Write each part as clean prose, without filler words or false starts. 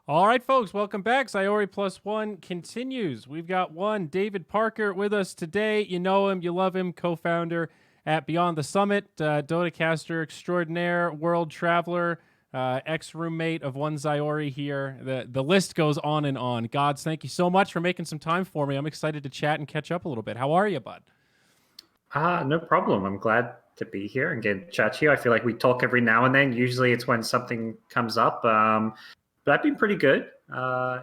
All right, folks, welcome back. Zyori Plus One continues. We've got one David Parker with us today. You know him, you love him, co-founder at Beyond the Summit, Dota caster extraordinaire, world traveler, ex-roommate of one Zyori here. The list goes on and on. GoDz, thank you so much for making some time for me. I'm excited to chat and catch up a little bit. How are you, bud? No problem. I'm glad to be here and get chat to you. I feel like we talk every now and then. Usually it's when something comes up. But I've been pretty good. I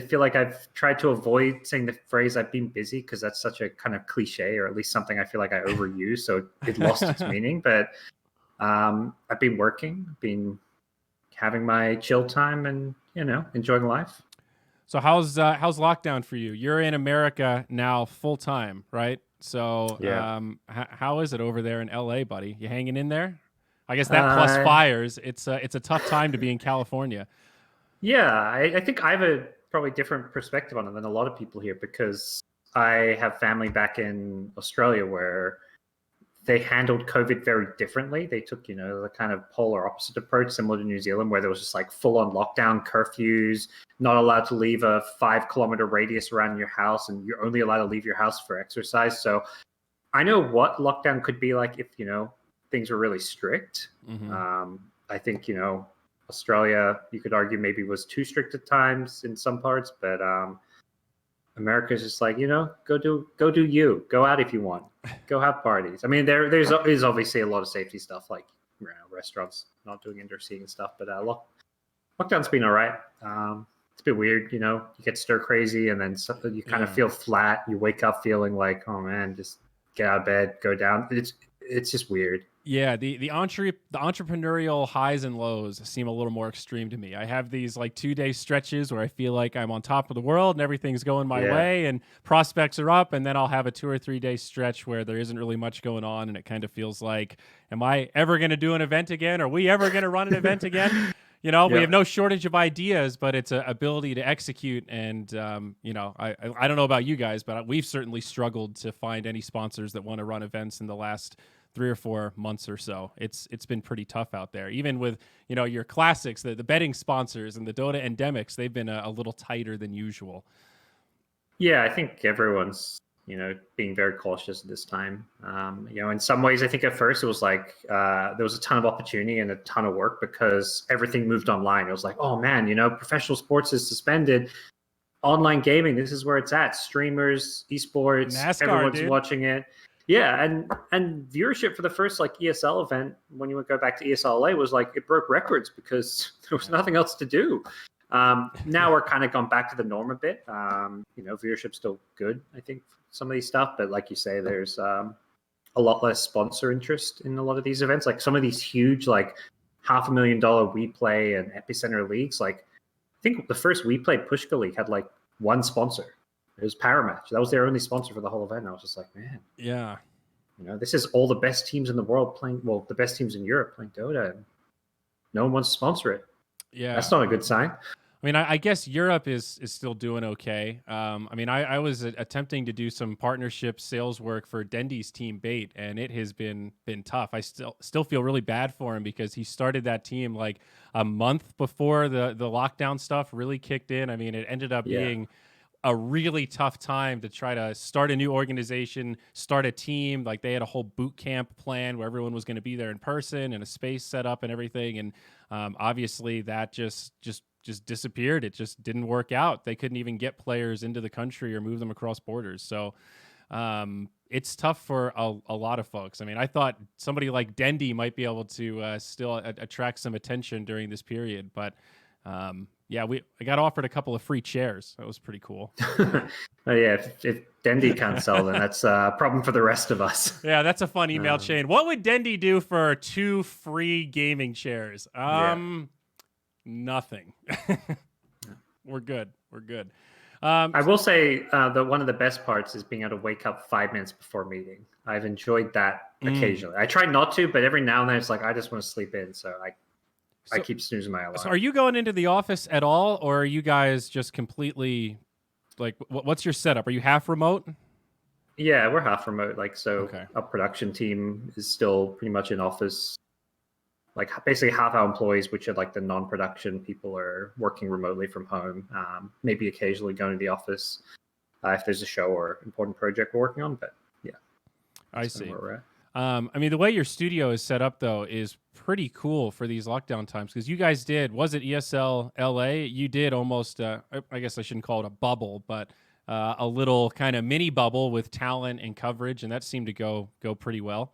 feel like I've tried to avoid saying the phrase "I've been busy" because that's such a kind of cliche, or at least something I feel like I overuse, so it lost its meaning. But I've been working, been having my chill time, and enjoying life. So how's lockdown for you? You're in America now full time, right? So Yeah. how is it over there in LA, buddy? You hanging in there? I guess that plus Uh, fires. It's a tough time to be in California. Yeah, I think I have a probably different perspective on it than a lot of people here because I have family back in Australia where they handled COVID very differently. They took, the kind of polar opposite approach, similar to New Zealand, where there was just like full on lockdown curfews, not allowed to leave a 5 kilometer radius around your house, and you're only allowed to leave your house for exercise. So I know what lockdown could be like if, things were really strict. Mm-hmm. I think, Australia, you could argue maybe was too strict at times in some parts, but America's just like, go do you. Go out if you want. Go have parties. I mean, there's obviously a lot of safety stuff, like restaurants not doing indoor seating stuff, but lockdown's been all right. It's been weird, you get stir crazy, and then you kind of feel flat. You wake up feeling like, oh man, just get out of bed, go down. It's just weird. Yeah, the entrepreneurial highs and lows seem a little more extreme to me. I have these like 2-day stretches where I feel like I'm on top of the world and everything's going my way and prospects are up, and then I'll have a 2 or 3 day stretch where there isn't really much going on, and it kind of feels like, am I ever going to do an event again? Are we ever going to run an event again? We have no shortage of ideas, but it's an ability to execute. And, I don't know about you guys, but we've certainly struggled to find any sponsors that want to run events in the last 3 or 4 months or so. It's been pretty tough out there. Even with, your classics, the betting sponsors and the Dota endemics, they've been a little tighter than usual. Yeah, I think everyone's, being very cautious at this time. In some ways, I think at first it was like there was a ton of opportunity and a ton of work because everything moved online. It was like, oh man, professional sports is suspended. Online gaming, this is where it's at. Streamers, esports, NASCAR, everyone's dude. watching it. Yeah, and viewership for the first like ESL event, when you would go back to ESL LA, was like it broke records because there was nothing else to do. Now we're kind of gone back to the norm a bit. Viewership's still good, I think, for some of these stuff, but like you say, there's a lot less sponsor interest in a lot of these events. Like some of these huge, like $500,000 WePlay and Epicenter leagues. Like I think the first WePlay Pushka League had like one sponsor. It was Paramatch. That was their only sponsor for the whole event. I was just like, man, Yeah. This is all the best teams in the world playing. Well, the best teams in Europe playing Dota, and no one wants to sponsor it. Yeah. That's not a good sign. I mean, I guess Europe is still doing okay. I was attempting to do some partnership sales work for Dendy's team Bait, and it has been tough. I still feel really bad for him because he started that team like a month before the lockdown stuff really kicked in. I mean, it ended up being a really tough time to try to start a new organization, start a team. Like they had a whole boot camp plan where everyone was going to be there in person and a space set up and everything. And obviously that just disappeared. It just didn't work out. They couldn't even get players into the country or move them across borders. So it's tough for a lot of folks. I mean, I thought somebody like Dendy might be able to still attract some attention during this period, but I got offered a couple of free chairs. That was pretty cool. If Dendy can't sell, then that's a problem for the rest of us. Yeah, that's a fun email chain. What would Dendy do for 2 free gaming chairs? Nothing. We're good. I will say that one of the best parts is being able to wake up 5 minutes before meeting. I've enjoyed that occasionally. I try not to, but every now and then it's like I just want to sleep in, so I keep snoozing my alarm. So are you going into the office at all, or are you guys just completely like what's your setup? Are you half remote? Yeah, we're half remote. Our production team is still pretty much in office like basically half our employees, which are like the non-production people, are working remotely from home. Maybe occasionally going to the office if there's a show or important project we're working on. But yeah, I see. Where we're at. I mean, the way your studio is set up, though, is pretty cool for these lockdown times, because you guys did, was it ESL LA? You did almost, I guess I shouldn't call it a bubble, but a little kind of mini bubble with talent and coverage, and that seemed to go pretty well.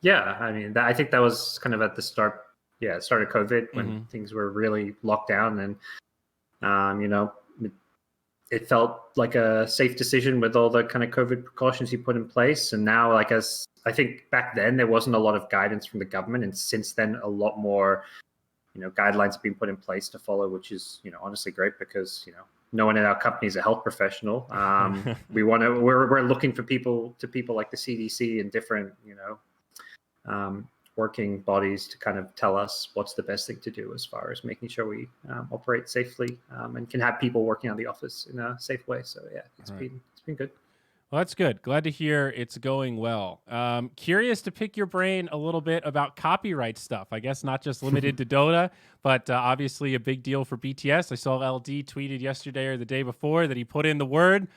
Yeah, I mean, I think that was kind of at the start. Yeah, it started COVID when things were really locked down, and you know, it felt like a safe decision with all the kind of COVID precautions you put in place. And now, like, as I think back then, there wasn't a lot of guidance from the government. And since then, a lot more, you know, guidelines have been put in place to follow, which is, you know, honestly great, because, you know, no one in our company is a health professional. We're looking for people like the CDC and different, you know, working bodies to kind of tell us what's the best thing to do as far as making sure we operate safely and can have people working on the office in a safe way. So yeah, it's been good. Well, that's good. Glad to hear it's going well. Curious to pick your brain a little bit about copyright stuff. I guess not just limited to Dota, but obviously a big deal for BTS. I saw LD tweeted yesterday or the day before that he put in the word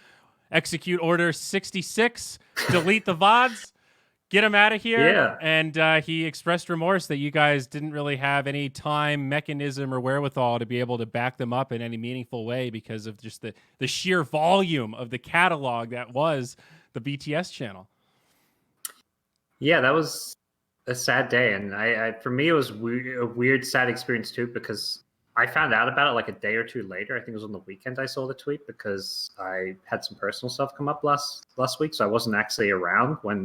execute order 66, delete the VODs. Get him out of here. Yeah. And he expressed remorse that you guys didn't really have any time, mechanism, or wherewithal to be able to back them up in any meaningful way because of just the sheer volume of the catalog that was the BTS channel. Yeah, that was a sad day. And I for me, it was a weird, sad experience too, because I found out about it like a day or two later. I think it was on the weekend I saw the tweet, because I had some personal stuff come up last week. So I wasn't actually around when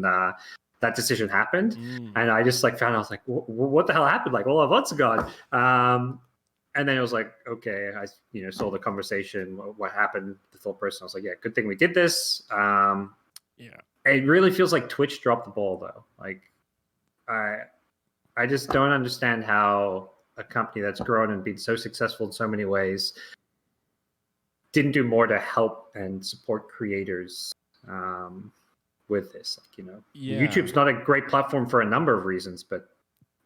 that decision happened. And I just like found out, I was like, what the hell happened? Like all of us are gone. And then it was like, okay, I, you know, saw the conversation, what happened, the thought person. I was like, yeah, good thing we did this. Yeah. It really feels like Twitch dropped the ball though. Like I just don't understand how a company that's grown and been so successful in so many ways didn't do more to help and support creators with this. Like, you know, YouTube's not a great platform for a number of reasons, but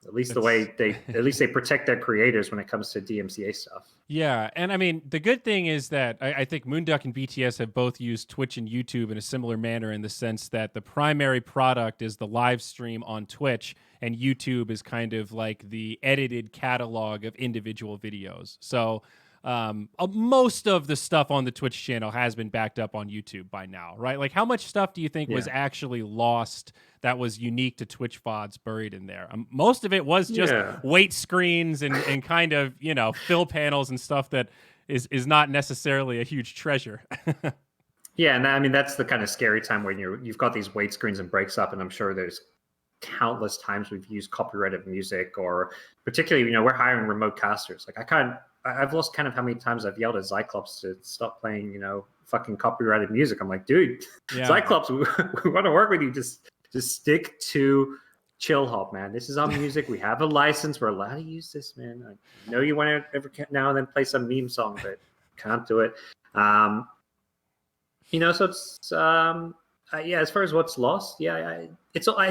at least the way they protect their creators when it comes to DMCA stuff. Yeah, and I mean, the good thing is that I think Moonduck and BTS have both used Twitch and YouTube in a similar manner, in the sense that the primary product is the live stream on Twitch, and YouTube is kind of like the edited catalog of individual videos. So most of the stuff on the Twitch channel has been backed up on YouTube by now, right? Like, how much stuff do you think was actually lost that was unique to Twitch VODs buried in there? Most of it was just wait screens and kind of, you know, fill panels and stuff that is not necessarily a huge treasure. Yeah, and I mean, that's the kind of scary time when you've got these wait screens and breaks up, and I'm sure there's countless times we've used copyrighted music, or particularly, you know, we're hiring remote casters. Like I've lost count of how many times I've yelled at Zyclops to stop playing, you know, fucking copyrighted music. I'm like, dude, Zyclops, we want to work with you. Just stick to chill hop, man. This is our music. We have a license. We're allowed to use this, man. I know you want to every now and then play some meme song, but can't do it. You know, so it's yeah. As far as what's lost, I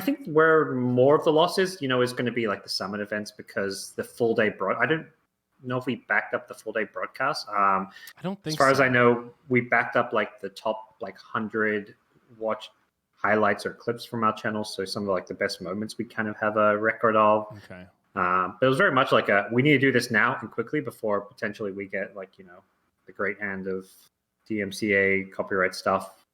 think where more of the loss is, you know, is going to be like the Summit events, because the full day I don't know if we backed up the full day broadcast. I don't think as far so. as I know, we backed up like the top like 100 watch highlights or clips from our channel. So some of like the best moments we kind of have a record of. Okay. But it was very much like we need to do this now and quickly before potentially we get like, you know, the great hand of DMCA copyright stuff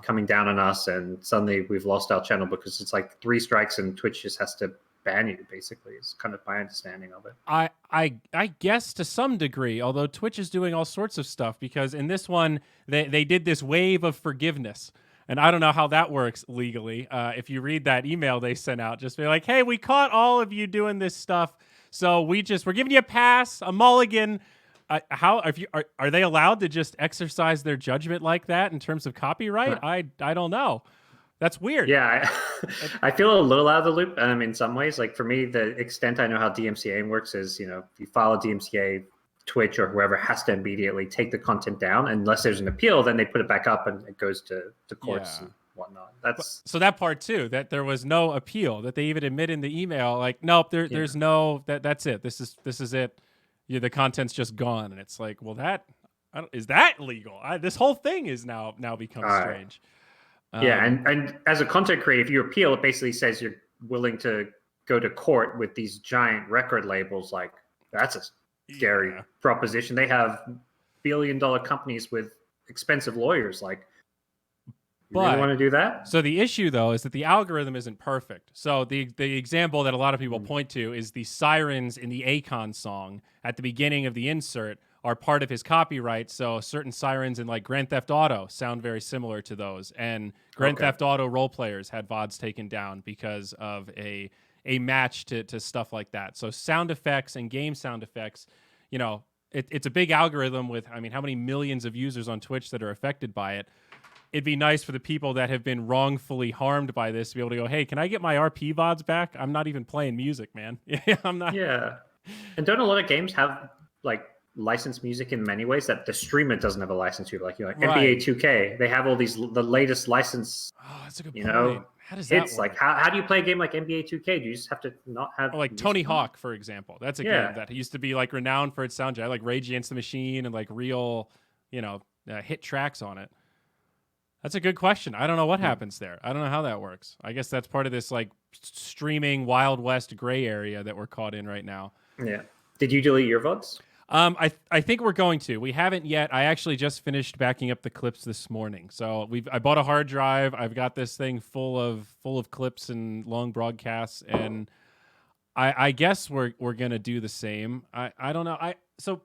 coming down on us, and suddenly we've lost our channel because it's like 3 strikes and Twitch just has to ban you, basically, is kind of my understanding of it. I guess to some degree, although Twitch is doing all sorts of stuff, because in this one they did this wave of forgiveness, and I don't know how that works legally. If you read that email they sent out, just be like, hey, we caught all of you doing this stuff, so we're giving you a pass, a mulligan. Are they allowed to just exercise their judgment like that in terms of copyright? I don't know. That's weird. Yeah, I feel a little out of the loop in some ways. Like for me, the extent I know how DMCA works is, you know, if you file a DMCA, Twitch or whoever has to immediately take the content down. Unless there's an appeal, then they put it back up and it goes to courts. Yeah. whatnot. That's so that part too, that there was no appeal, that they even admit in the email, like, nope, there's no, that's it. This is it. Yeah, the content's just gone. And it's like, well, is that legal? This whole thing is now become strange. Yeah, and as a content creator, if you appeal, it basically says you're willing to go to court with these giant record labels. Like, that's a scary proposition. They have billion-dollar companies with expensive lawyers. Like, you really want to do that? So the issue, though, is that the algorithm isn't perfect. So the example that a lot of people point to is the sirens in the Akon song at the beginning of the insert are part of his copyright. So certain sirens in like Grand Theft Auto sound very similar to those. And Grand Theft Auto role players had VODs taken down because of a match to stuff like that. So sound effects and game sound effects, you know, it's a big algorithm with, I mean, how many millions of users on Twitch that are affected by it. It'd be nice for the people that have been wrongfully harmed by this to be able to go, hey, can I get my RP VODs back? I'm not even playing music, man. I'm not. Yeah. And don't a lot of games have like licensed music in many ways that the streamer doesn't have a license to? Like, NBA 2K, they have all the latest license. Oh, that's a good point. How does that work? Like, how do you play a game like NBA 2K? Do you just have to not have like Tony Hawk, for example? That's a game that used to be like renowned for its soundtrack, like Rage Against the Machine and like real, hit tracks on it. That's a good question. I don't know what happens there. I don't know how that works. I guess that's part of this like streaming Wild West gray area that we're caught in right now. Yeah. Did you delete your VODs? I think we're going to. We haven't yet. I actually just finished backing up the clips this morning. So I bought a hard drive. I've got this thing full of clips and long broadcasts, and I guess we're gonna do the same. I don't know. So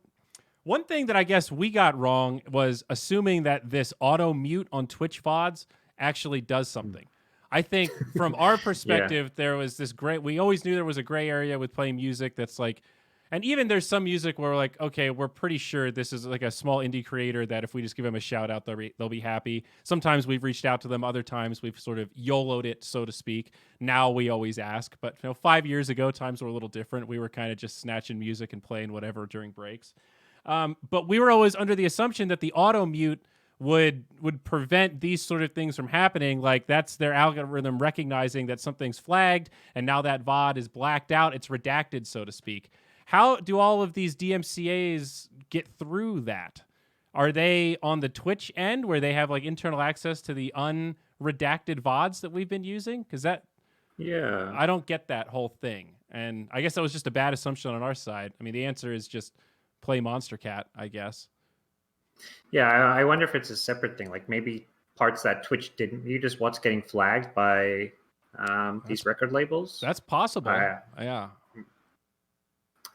one thing that I guess we got wrong was assuming that this auto mute on Twitch VODs actually does something. I think from our perspective, there was this we always knew there was a gray area with playing music that's like, and even there's some music where we're like, okay, we're pretty sure this is like a small indie creator that if we just give them a shout out, they'll be happy. Sometimes we've reached out to them. Other times we've sort of YOLO'd it, so to speak. Now we always ask. But 5 years ago, times were a little different. We were kind of just snatching music and playing whatever during breaks. But we were always under the assumption that the auto mute would prevent these sort of things from happening. Like that's their algorithm recognizing that something's flagged, and now that VOD is blacked out. It's redacted, so to speak. How do all of these DMCAs get through that? Are they on the Twitch end where they have like internal access to the unredacted VODs that we've been using? Because I don't get that whole thing. And I guess that was just a bad assumption on our side. I mean, the answer is just play Monster Cat, I guess. Yeah, I wonder if it's a separate thing. Like maybe parts that Twitch didn't mute is what's getting flagged by these record labels. That's possible. Yeah.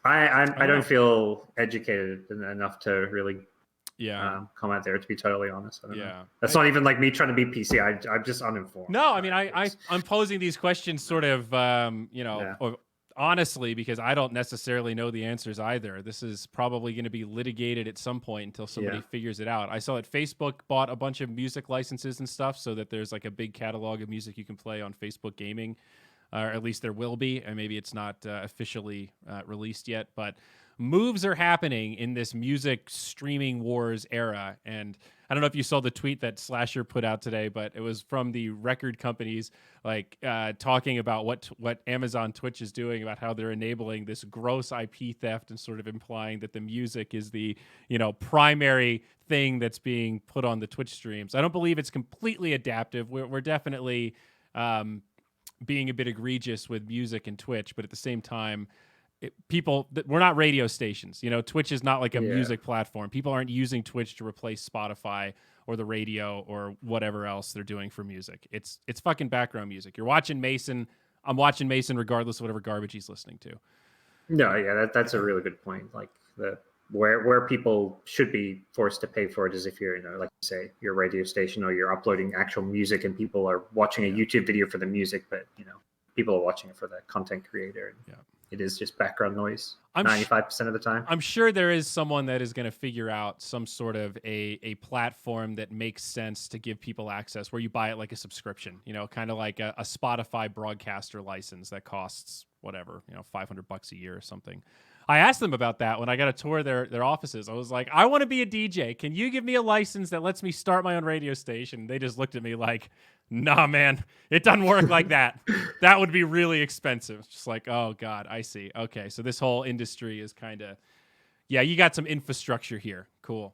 I don't feel educated enough to really comment there, to be totally honest. I don't know. That's not even like me trying to be PC. I'm just uninformed. No, I mean, I'm posing these questions sort of, honestly, because I don't necessarily know the answers either. This is probably going to be litigated at some point until somebody figures it out. I saw that Facebook bought a bunch of music licenses and stuff so that there's like a big catalog of music you can play on Facebook Gaming. Or at least there will be, and maybe it's not officially released yet. But moves are happening in this music streaming wars era. And I don't know if you saw the tweet that Slasher put out today, but it was from the record companies, like talking about what Amazon Twitch is doing, about how they're enabling this gross IP theft and sort of implying that the music is the primary thing that's being put on the Twitch streams. I don't believe it's completely adaptive. We're definitely being a bit egregious with music and Twitch, but at the same time, we're not radio stations. Twitch is not like a music platform. People aren't using Twitch to replace Spotify or the radio or whatever else they're doing for music. It's fucking background music. You're watching Mason. I'm watching Mason regardless of whatever garbage he's listening to. No, yeah, that's a really good point. Like where people should be forced to pay for it is if you're, like you say, your radio station or you're uploading actual music and people are watching a YouTube video for the music, but people are watching it for the content creator. And it is just background noise 95% of the time. I'm sure there is someone that is going to figure out some sort of a platform that makes sense to give people access where you buy it like a subscription, kind of like a Spotify broadcaster license that costs whatever, $500 a year or something. I asked them about that when I got to tour their offices. I was like, I want to be a DJ. Can you give me a license that lets me start my own radio station? They just looked at me like, nah, man, it doesn't work like that. That would be really expensive. Just like, oh God, I see. Okay, so this whole industry is kind of, yeah, you got some infrastructure here. Cool.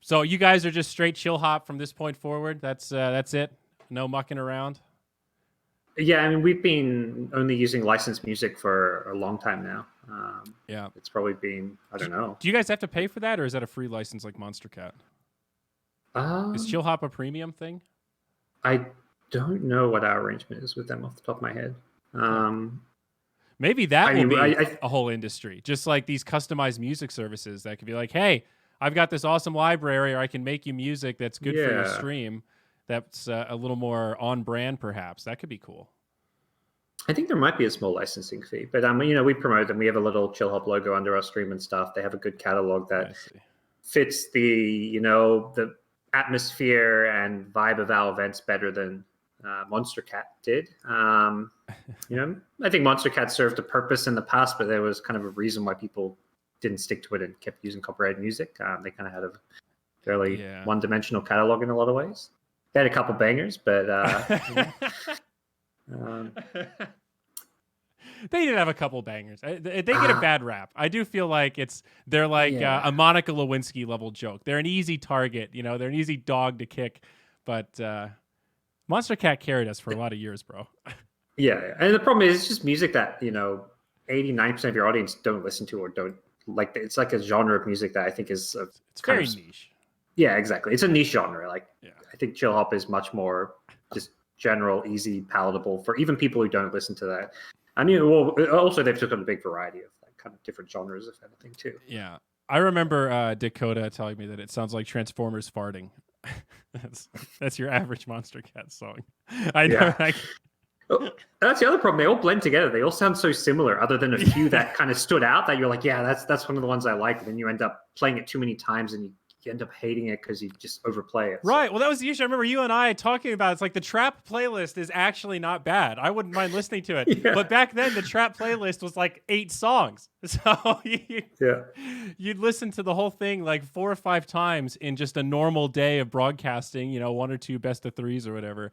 So you guys are just straight chill hop from this point forward. That's it. No mucking around. Yeah, I mean, we've been only using licensed music for a long time now. Yeah, it's probably been, I don't know. Do you guys have to pay for that, or is that a free license like Monster Cat? Is chill hop a premium thing? I don't know what our arrangement is with them off the top of my head. Maybe that will be a whole industry, just like these customized music services that could be like, hey, I've got this awesome library, or I can make you music that's good for your stream. That's a little more on brand, perhaps. That could be cool. I think there might be a small licensing fee, but we promote them. We have a little Chill Hop logo under our stream and stuff. They have a good catalog that fits the the atmosphere and vibe of our events better than Monster Cat did. I think Monster Cat served a purpose in the past, but there was kind of a reason why people didn't stick to it and kept using copyrighted music. They kind of had a fairly one-dimensional catalog in a lot of ways. They had a couple bangers, but they did have a couple bangers. They get a bad rap. I do feel like they're like a Monica Lewinsky level joke. They're an easy target, they're an easy dog to kick. But Monster Cat carried us for a lot of years, bro. Yeah, and the problem is it's just music that 80-90% of your audience don't listen to or don't like. It's like a genre of music that I think is it's very niche. Yeah, exactly. It's a niche genre. I think chill hop is much more just general, easy, palatable for even people who don't listen to that. I mean, also they've took on a big variety of kind of different genres, if anything, too. Yeah, I remember Dakota telling me that it sounds like Transformers farting. that's your average Monster Cat song. I know. Yeah. That's the other problem. They all blend together. They all sound so similar, other than a few that kind of stood out that you're like, yeah, that's one of the ones I like. And then you end up playing it too many times and you end up hating it because you just overplay it. Right. Well, that was the issue. I remember you and I talking about. It's like the trap playlist is actually not bad. I wouldn't mind listening to it. Yeah. But back then, the trap playlist was like 8 songs. So you'd listen to the whole thing like 4 or 5 times in just a normal day of broadcasting. 1 or 2 best of 3s or whatever.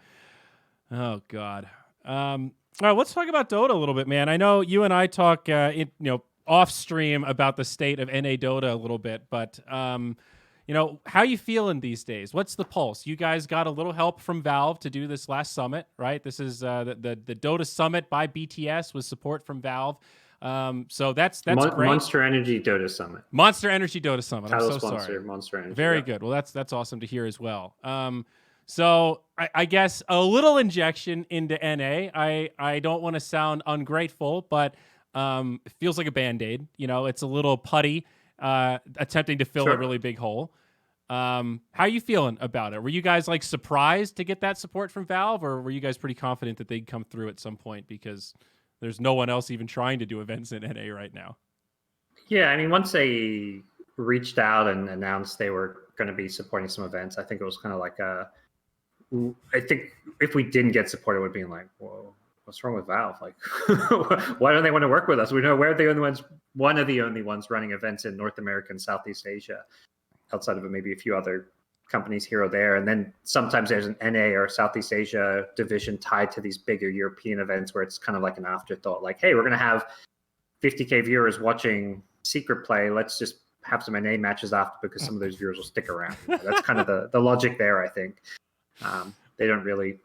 Oh God. All right, let's talk about Dota a little bit, man. I know you and I talk, off stream about the state of NA Dota a little bit, but how you feeling these days? What's the pulse? You guys got a little help from Valve to do this last summit, right? This is the Dota Summit by BTS with support from Valve. So that's great. Monster Energy Dota Summit. Monster Energy Dota Summit. I'm so sorry. Monster Energy. Very good. Well, that's awesome to hear as well. So I guess a little injection into NA. I don't want to sound ungrateful, but it feels like a Band-Aid. It's a little putty attempting to fill a really big hole. How are you feeling about it? Were you guys surprised to get that support from Valve, or were you guys pretty confident that they'd come through at some point because there's no one else even trying to do events in NA right now? Yeah, I mean, once they reached out and announced they were going to be supporting some events, I think it was kind of like I think if we didn't get support, it would be like, whoa, what's wrong with Valve? Why don't they want to work with us? We know we're the only ones, one of the only ones running events in North America and Southeast Asia, outside of maybe a few other companies here or there. And then sometimes there's an NA or Southeast Asia division tied to these bigger European events where it's kind of like an afterthought, like, hey, we're going to have 50K viewers watching Secret Play. Let's just have some NA matches after because some of those viewers will stick around. That's kind of the logic there, I think. They don't really.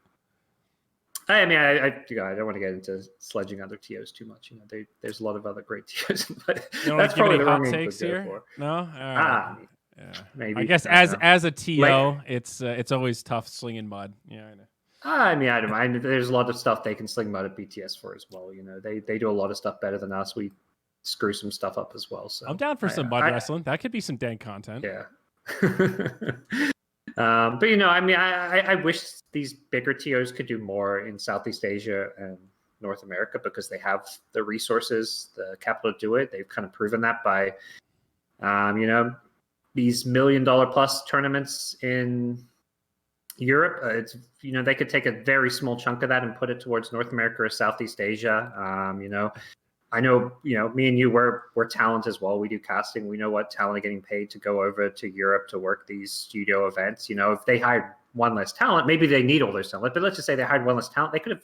I mean, I don't want to get into sledging other TOs too much. There's a lot of other great TOs, but that's probably the wrong takes here. For. No, yeah, maybe. I guess as a TO, it's always tough slinging mud. Yeah, I know. I mean, I don't mind. There's a lot of stuff they can sling mud at BTS for as well. They do a lot of stuff better than us. We screw some stuff up as well. So I'm down for some mud wrestling. That could be some dank content. Yeah. But I mean, I wish these bigger TOs could do more in Southeast Asia and North America because they have the resources, the capital to do it. They've kind of proven that by, these $1 million plus tournaments in Europe. It's they could take a very small chunk of that and put it towards North America or Southeast Asia. I know, me and you, we're talent as well. We do casting. We know what talent are getting paid to go over to Europe to work these studio events. If they hired one less talent, maybe they need all those talent. But let's just say they hired one less talent. They could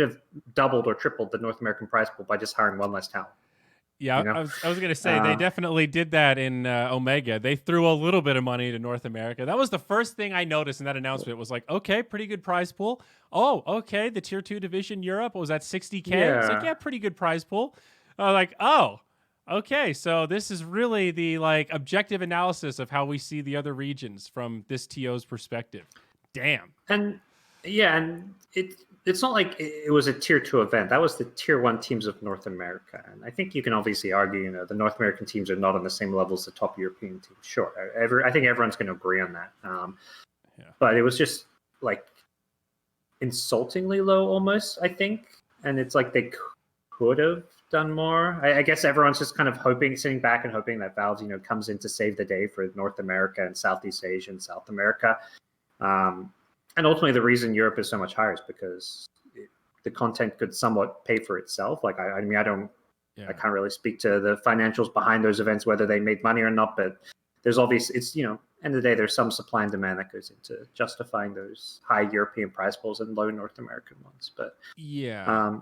have doubled or tripled the North American prize pool by just hiring one less talent. Yeah, I was going to say they definitely did that in Omega. They threw a little bit of money to North America. That was the first thing I noticed in that announcement. Was like, okay, pretty good prize pool. Oh, okay, the Tier 2 division Europe was at 60K. Yeah. It's like, yeah, pretty good prize pool. Like, oh, okay, so this is really the like objective analysis of how we see the other regions from this TO's perspective. Damn. And it's not like it was a Tier 2 event. That was the Tier 1 teams of North America. And I think you can obviously argue, the North American teams are not on the same level as the top European teams. Sure. I think everyone's going to agree on that. But it was just like insultingly low almost, I think. And it's like they could have done more. I guess everyone's just kind of sitting back and hoping that Valve, comes in to save the day for North America and Southeast Asia and South America. And ultimately, the reason Europe is so much higher is because the content could somewhat pay for itself. Like, I can't really speak to the financials behind those events, whether they made money or not. But there's obviously, end of the day, there's some supply and demand that goes into justifying those high European prize pools and low North American ones. But yeah.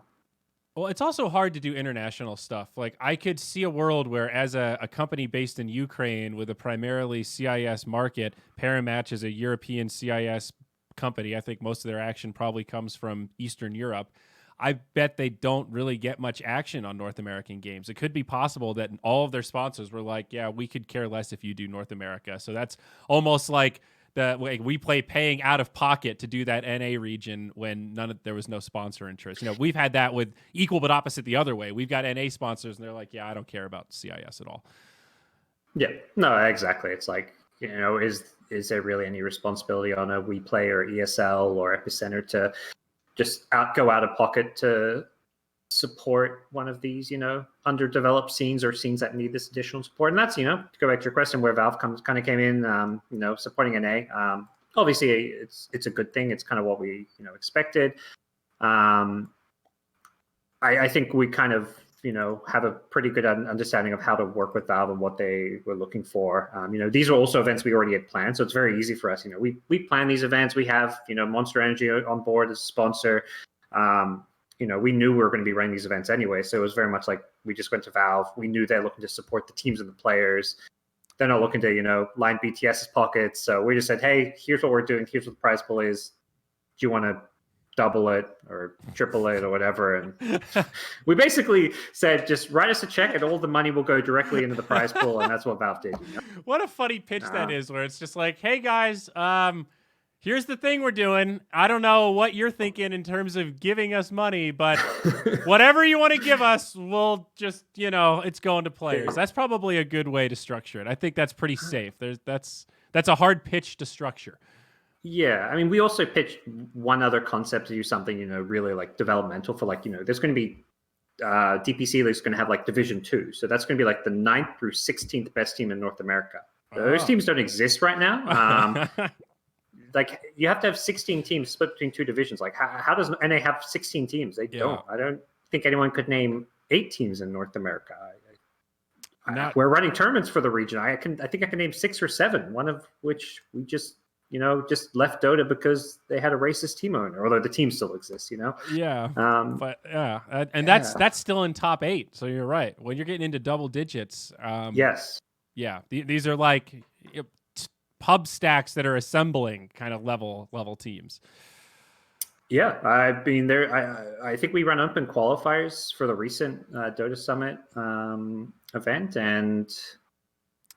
Well, it's also hard to do international stuff. Like, I could see a world where, as a company based in Ukraine with a primarily CIS market, Paramatch is a European CIS company. I think most of their action probably comes from Eastern Europe. I bet they don't really get much action on North American games. It could be possible that all of their sponsors were like, yeah, we could care less if you do North America. So that's almost like we play paying out of pocket to do that NA region when there was no sponsor interest. We've had that with equal but opposite the other way. We've got NA sponsors and they're like, yeah, I don't care about CIS at all. Yeah, no, exactly. It's like, is there really any responsibility on a WePlay or ESL or Epicenter to just go out of pocket to support one of these, underdeveloped scenes or scenes that need this additional support? And that's, to go back to your question, where Valve kind of came in, supporting NA. Obviously, it's a good thing. It's kind of what we, expected. I think we kind of, have a pretty good understanding of how to work with Valve and what they were looking for. These are also events we already had planned, so it's very easy for us. We plan these events. We have, Monster Energy on board as a sponsor. We knew we were going to be running these events anyway, so it was very much like we just went to Valve. We knew they're looking to support the teams and the players. They're not looking to, line BTS's pockets. So we just said, hey, here's what we're doing. Here's what the prize pool is. Do you want to double it or triple it or whatever? And we basically said, just write us a check and all the money will go directly into the prize pool. And that's what Valve did. What a funny pitch that is, where it's just like, hey guys, here's the thing we're doing. I don't know what you're thinking in terms of giving us money, but whatever you want to give us, we'll just, it's going to players. That's probably a good way to structure it. I think that's pretty safe. That's a hard pitch to structure. Yeah, I mean, we also pitched one other concept to do something, really like developmental for there's going to be DPC that's going to have like Division 2. So that's going to be like the 9th through 16th best team in North America. Those teams don't exist right now. Like, you have to have 16 teams split between 2 divisions. Like, how does NA have 16 teams? They don't. I don't think anyone could name 8 teams in North America. We're running tournaments for the region. I think I can name 6 or 7, one of which we just left Dota because they had a racist team owner, although the team still exists, Yeah. That's still in top 8. So you're right. When you're getting into double digits. Yes. Yeah. These are like pub stacks that are assembling kind of level teams. Yeah. I mean, I think we ran open qualifiers for the recent Dota Summit event, and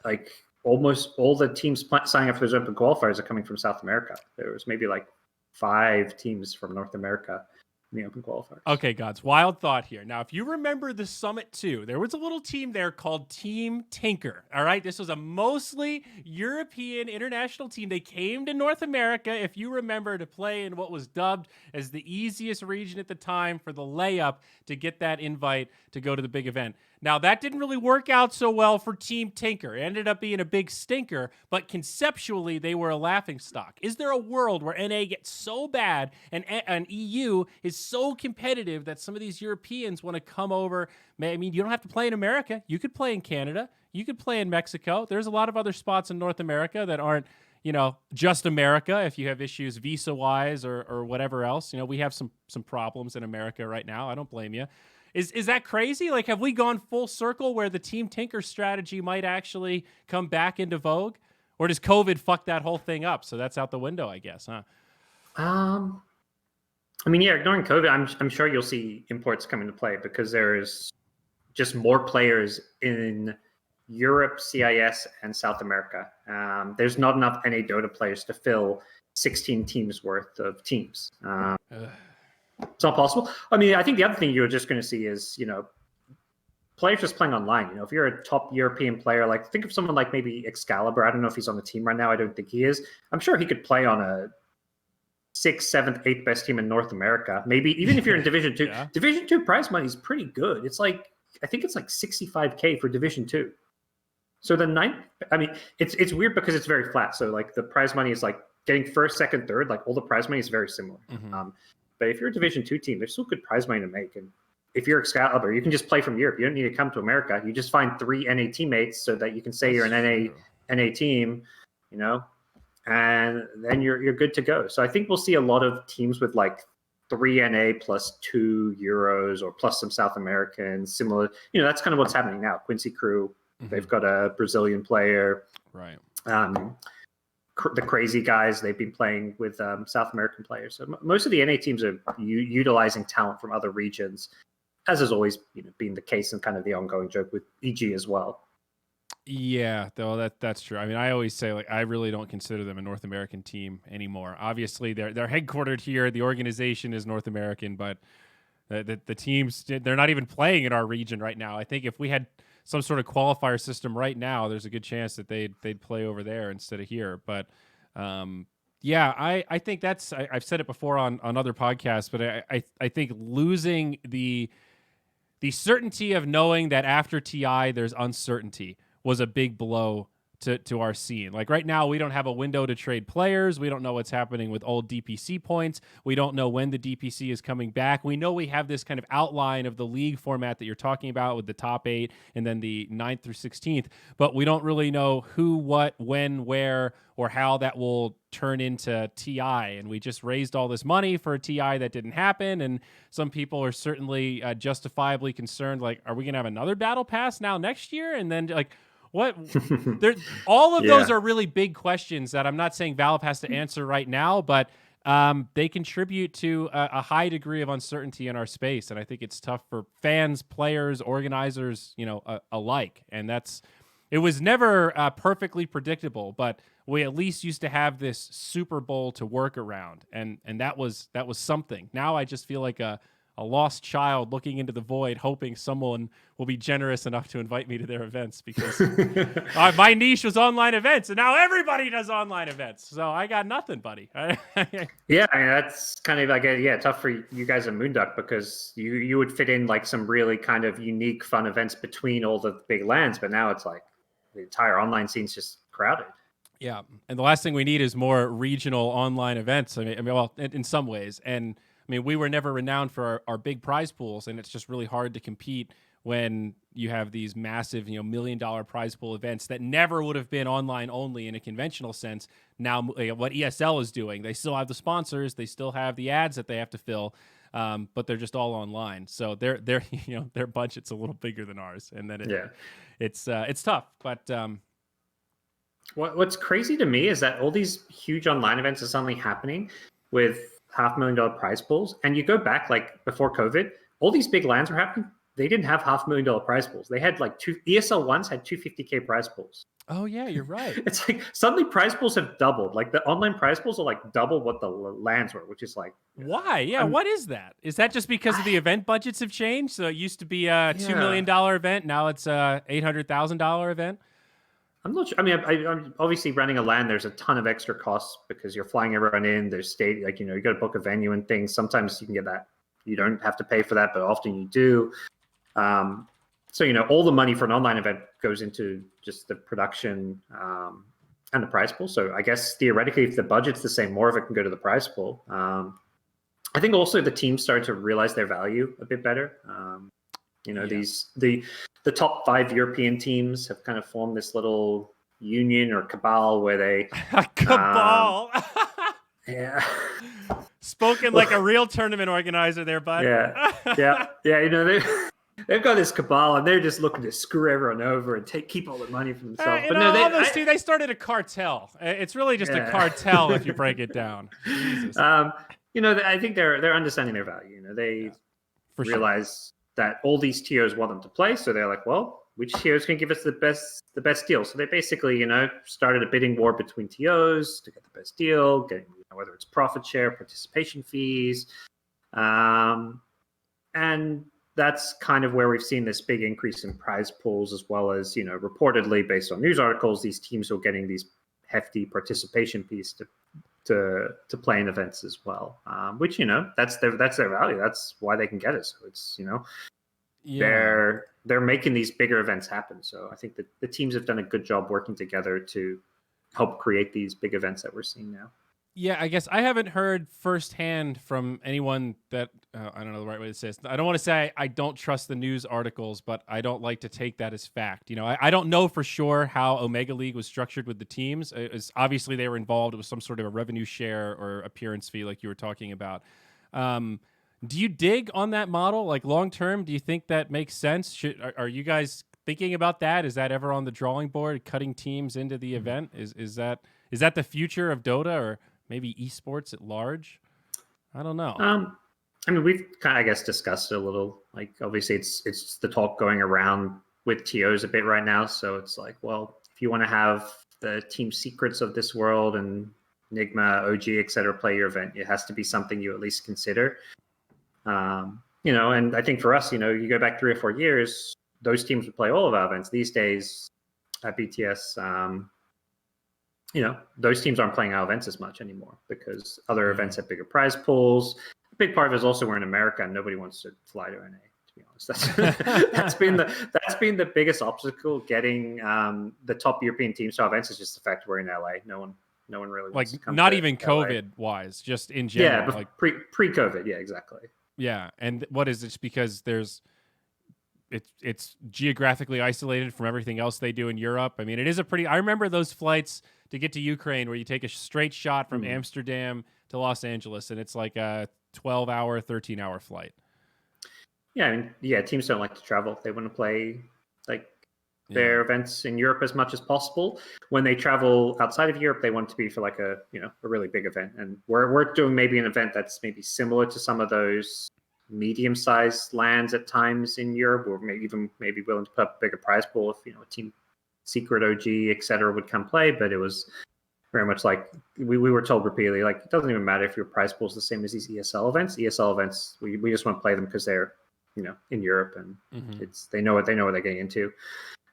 like, almost all the teams signing up for those open qualifiers are coming from South America. There was maybe like 5 teams from North America in the open qualifiers. Okay, GoDz, wild thought here. Now, if you remember the Summit 2, there was a little team there called Team Tinker. All right, this was a mostly European international team. They came to North America, if you remember, to play in what was dubbed as the easiest region at the time for the layup to get that invite to go to the big event. Now, that didn't really work out so well for Team Tinker. It ended up being a big stinker, but conceptually, they were a laughingstock. Is there a world where NA gets so bad and EU is so competitive that some of these Europeans want to come over? I mean, you don't have to play in America. You could play in Canada. You could play in Mexico. There's a lot of other spots in North America that aren't, just America if you have issues visa-wise or whatever else. We have some problems in America right now. I don't blame you. Is that crazy? Like, have we gone full circle where the Team Tinker strategy might actually come back into vogue? Or does COVID fuck that whole thing up? So that's out the window, I guess, huh? I mean, yeah, ignoring COVID, I'm sure you'll see imports come into play because there's just more players in Europe, CIS, and South America. There's not enough NA Dota players to fill 16 teams worth of teams. It's not possible. I mean, I think the other thing you're just going to see is, players just playing online. If you're a top European player, like think of someone like maybe Excalibur. I don't know if he's on the team right now. I don't think he is. I'm sure he could play on a 6th, 7th, 8th best team in North America. Maybe even if you're in Division 2. Yeah. Division 2 prize money is pretty good. It's like, I think it's like $65K for Division 2. So the ninth, I mean, it's weird because it's very flat. So like the prize money is like getting first, second, third, like all the prize money is very similar. Mm-hmm. But if you're a Division 2 team, there's still good prize money to make. And if you're Excalibur, you can just play from Europe. You don't need to come to America. You just find 3 NA teammates so that you can say you're an NA team, and then you're good to go. So I think we'll see a lot of teams with like 3 NA plus 2 Euros or plus some South Americans, similar. That's kind of what's happening now. Quincy Crew, they've got a Brazilian player. Right. The crazy guys, they've been playing with South American players. So most of the NA teams are utilizing talent from other regions, as has always been the case and kind of the ongoing joke with EG as well. Yeah, though that's true. I mean, I always say I really don't consider them a North American team anymore. Obviously, they're headquartered here. The organization is North American, but the teams, they're not even playing in our region right now. I think if we had some sort of qualifier system right now, there's a good chance that they'd play over there instead of here. But yeah, I think I've said it before on other podcasts, but I think losing the certainty of knowing that after TI there's uncertainty was a big blow to our scene. Like right now, we don't have a window to trade players. We don't know what's happening with old DPC points. We don't know when the DPC is coming back. We know we have this kind of outline of the league format that you're talking about with the top 8 and then the 9th through 16th, but we don't really know who, what, when, where, or how that will turn into TI. And we just raised all this money for a TI that didn't happen. And some people are certainly justifiably concerned, like, are we going to have another battle pass now next year? And then like, what? All of those are really big questions that I'm not saying Valve has to answer right now, but they contribute to a high degree of uncertainty in our space. And I think it's tough for fans, players, organizers, alike. And it was never perfectly predictable, but we at least used to have this Super Bowl to work around. And that was something. Now I just feel like a lost child looking into the void, hoping someone will be generous enough to invite me to their events because my niche was online events, and now everybody does online events. So I got nothing, buddy. Yeah, I mean, that's kind of like tough for you guys at Moonduck because you would fit in like some really kind of unique, fun events between all the big LANs, but now it's like the entire online scene's just crowded. Yeah, and the last thing we need is more regional online events. I mean, well, in some ways, and I mean, we were never renowned for our big prize pools, and it's just really hard to compete when you have these massive, $1 million prize pool events that never would have been online only in a conventional sense. Now, what ESL is doing, they still have the sponsors, they still have the ads that they have to fill, but they're just all online. So their budget's a little bigger than ours, and then it's tough. But what's crazy to me is that all these huge online events are suddenly happening with $500,000 prize pools, and you go back like before COVID, all these big LANs were happening. They didn't have $500,000 prize pools. They had like ESL ones had 250K prize pools. Oh yeah, you're right. It's like suddenly prize pools have doubled. Like the online prize pools are like double what the LANs were, which is like why? Yeah, what is that? Is that just because of the event budgets have changed? So it used to be a $2 million event, now it's a $800,000 event. I'm not sure. I mean, I'm obviously running a LAN. There's a ton of extra costs because you're flying everyone in. There's state, like, you got to book a venue and things. Sometimes you can get that. You don't have to pay for that, but often you do. So So, all the money for an online event goes into just the production and the prize pool. So I guess theoretically, if the budget's the same, more of it can go to the prize pool. I think also the teams started to realize their value a bit better. The top 5 European teams have kind of formed this little union or cabal where they cabal. Yeah. Spoken like a real tournament organizer there, bud. Yeah. They've got this cabal, and they're just looking to screw everyone over and keep all the money for themselves. But they started a cartel. It's really just a cartel if you break it down. Jesus. I think they're understanding their value. They realize that all these tiers want them to play, so they're like, well, which tiers can give us the best deal? So they basically, started a bidding war between TOs to get the best deal, getting whether it's profit share, participation fees, and that's kind of where we've seen this big increase in prize pools, as well as, reportedly based on news articles, these teams are getting these hefty participation fees to play in events as well, which, that's their value. That's why they can get it. So it's, they're making these bigger events happen. So I think that the teams have done a good job working together to help create these big events that we're seeing now. Yeah, I guess I haven't heard firsthand from anyone that, I don't know the right way to say this. I don't want to say I don't trust the news articles, but I don't like to take that as fact. I don't know for sure how Omega League was structured with the teams. Obviously, they were involved. It was some sort of a revenue share or appearance fee like you were talking about. Do you dig on that model? Like long term, do you think that makes sense? Are you guys thinking about that? Is that ever on the drawing board, cutting teams into the event? Is that the future of Dota or maybe esports at large? I don't know. We've kind of, I guess, discussed it a little. Like, obviously, it's the talk going around with TOs a bit right now. So it's like, well, if you want to have the Team Secrets of this world and Enigma, OG, etc., play your event, it has to be something you at least consider. And I think for us, you go back 3 or 4 years, those teams would play all of our events. These days at BTS, those teams aren't playing our events as much anymore because other events have bigger prize pools. A big part of it is also we're in America and nobody wants to fly to NA. To be honest, that's been the biggest obstacle getting the top European teams to our events is just the fact we're in LA. No one really wants to come. Not to even LA. COVID wise, just in general. Yeah, but like pre-COVID. Yeah, exactly. Yeah, and what is it? Because it's geographically isolated from everything else they do in Europe. I mean, it is I remember those flights to get to Ukraine where you take a straight shot from Amsterdam to Los Angeles, and it's like a 12-hour, 13-hour flight. Yeah, teams don't like to travel. They want to play their events in Europe as much as possible. When they travel outside of Europe, they want it to be for like a really big event. And we're doing maybe an event that's maybe similar to some of those medium-sized lands at times in Europe, or maybe willing to put up a bigger prize pool if a Team Secret, OG, etc. would come play. But it was very much like we were told repeatedly, like, it doesn't even matter if your prize pool is the same as these ESL events. ESL events, we just want to play them because they're in Europe and they know what they're getting into.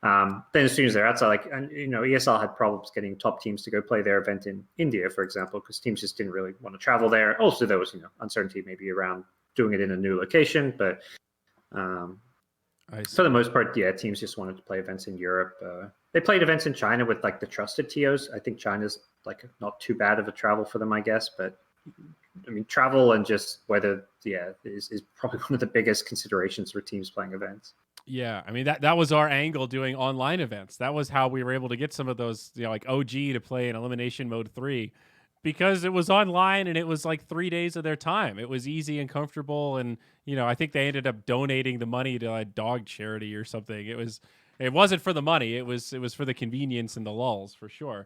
Then as soon as they're outside, ESL had problems getting top teams to go play their event in India, for example, because teams just didn't really want to travel there. Also, there was uncertainty maybe around doing it in a new location, but for the most part, teams just wanted to play events in Europe. They played events in China with the trusted TOs. I think China's not too bad of a travel for them, I guess, but travel and just weather, is probably one of the biggest considerations for teams playing events. Yeah, that was our angle doing online events. That was how we were able to get some of those, like OG to play in Elimination Mode 3, because it was online and it was like 3 days of their time. It was easy and comfortable, and I think they ended up donating the money to a dog charity or something. It wasn't for the money. It was for the convenience and the lulls, for sure.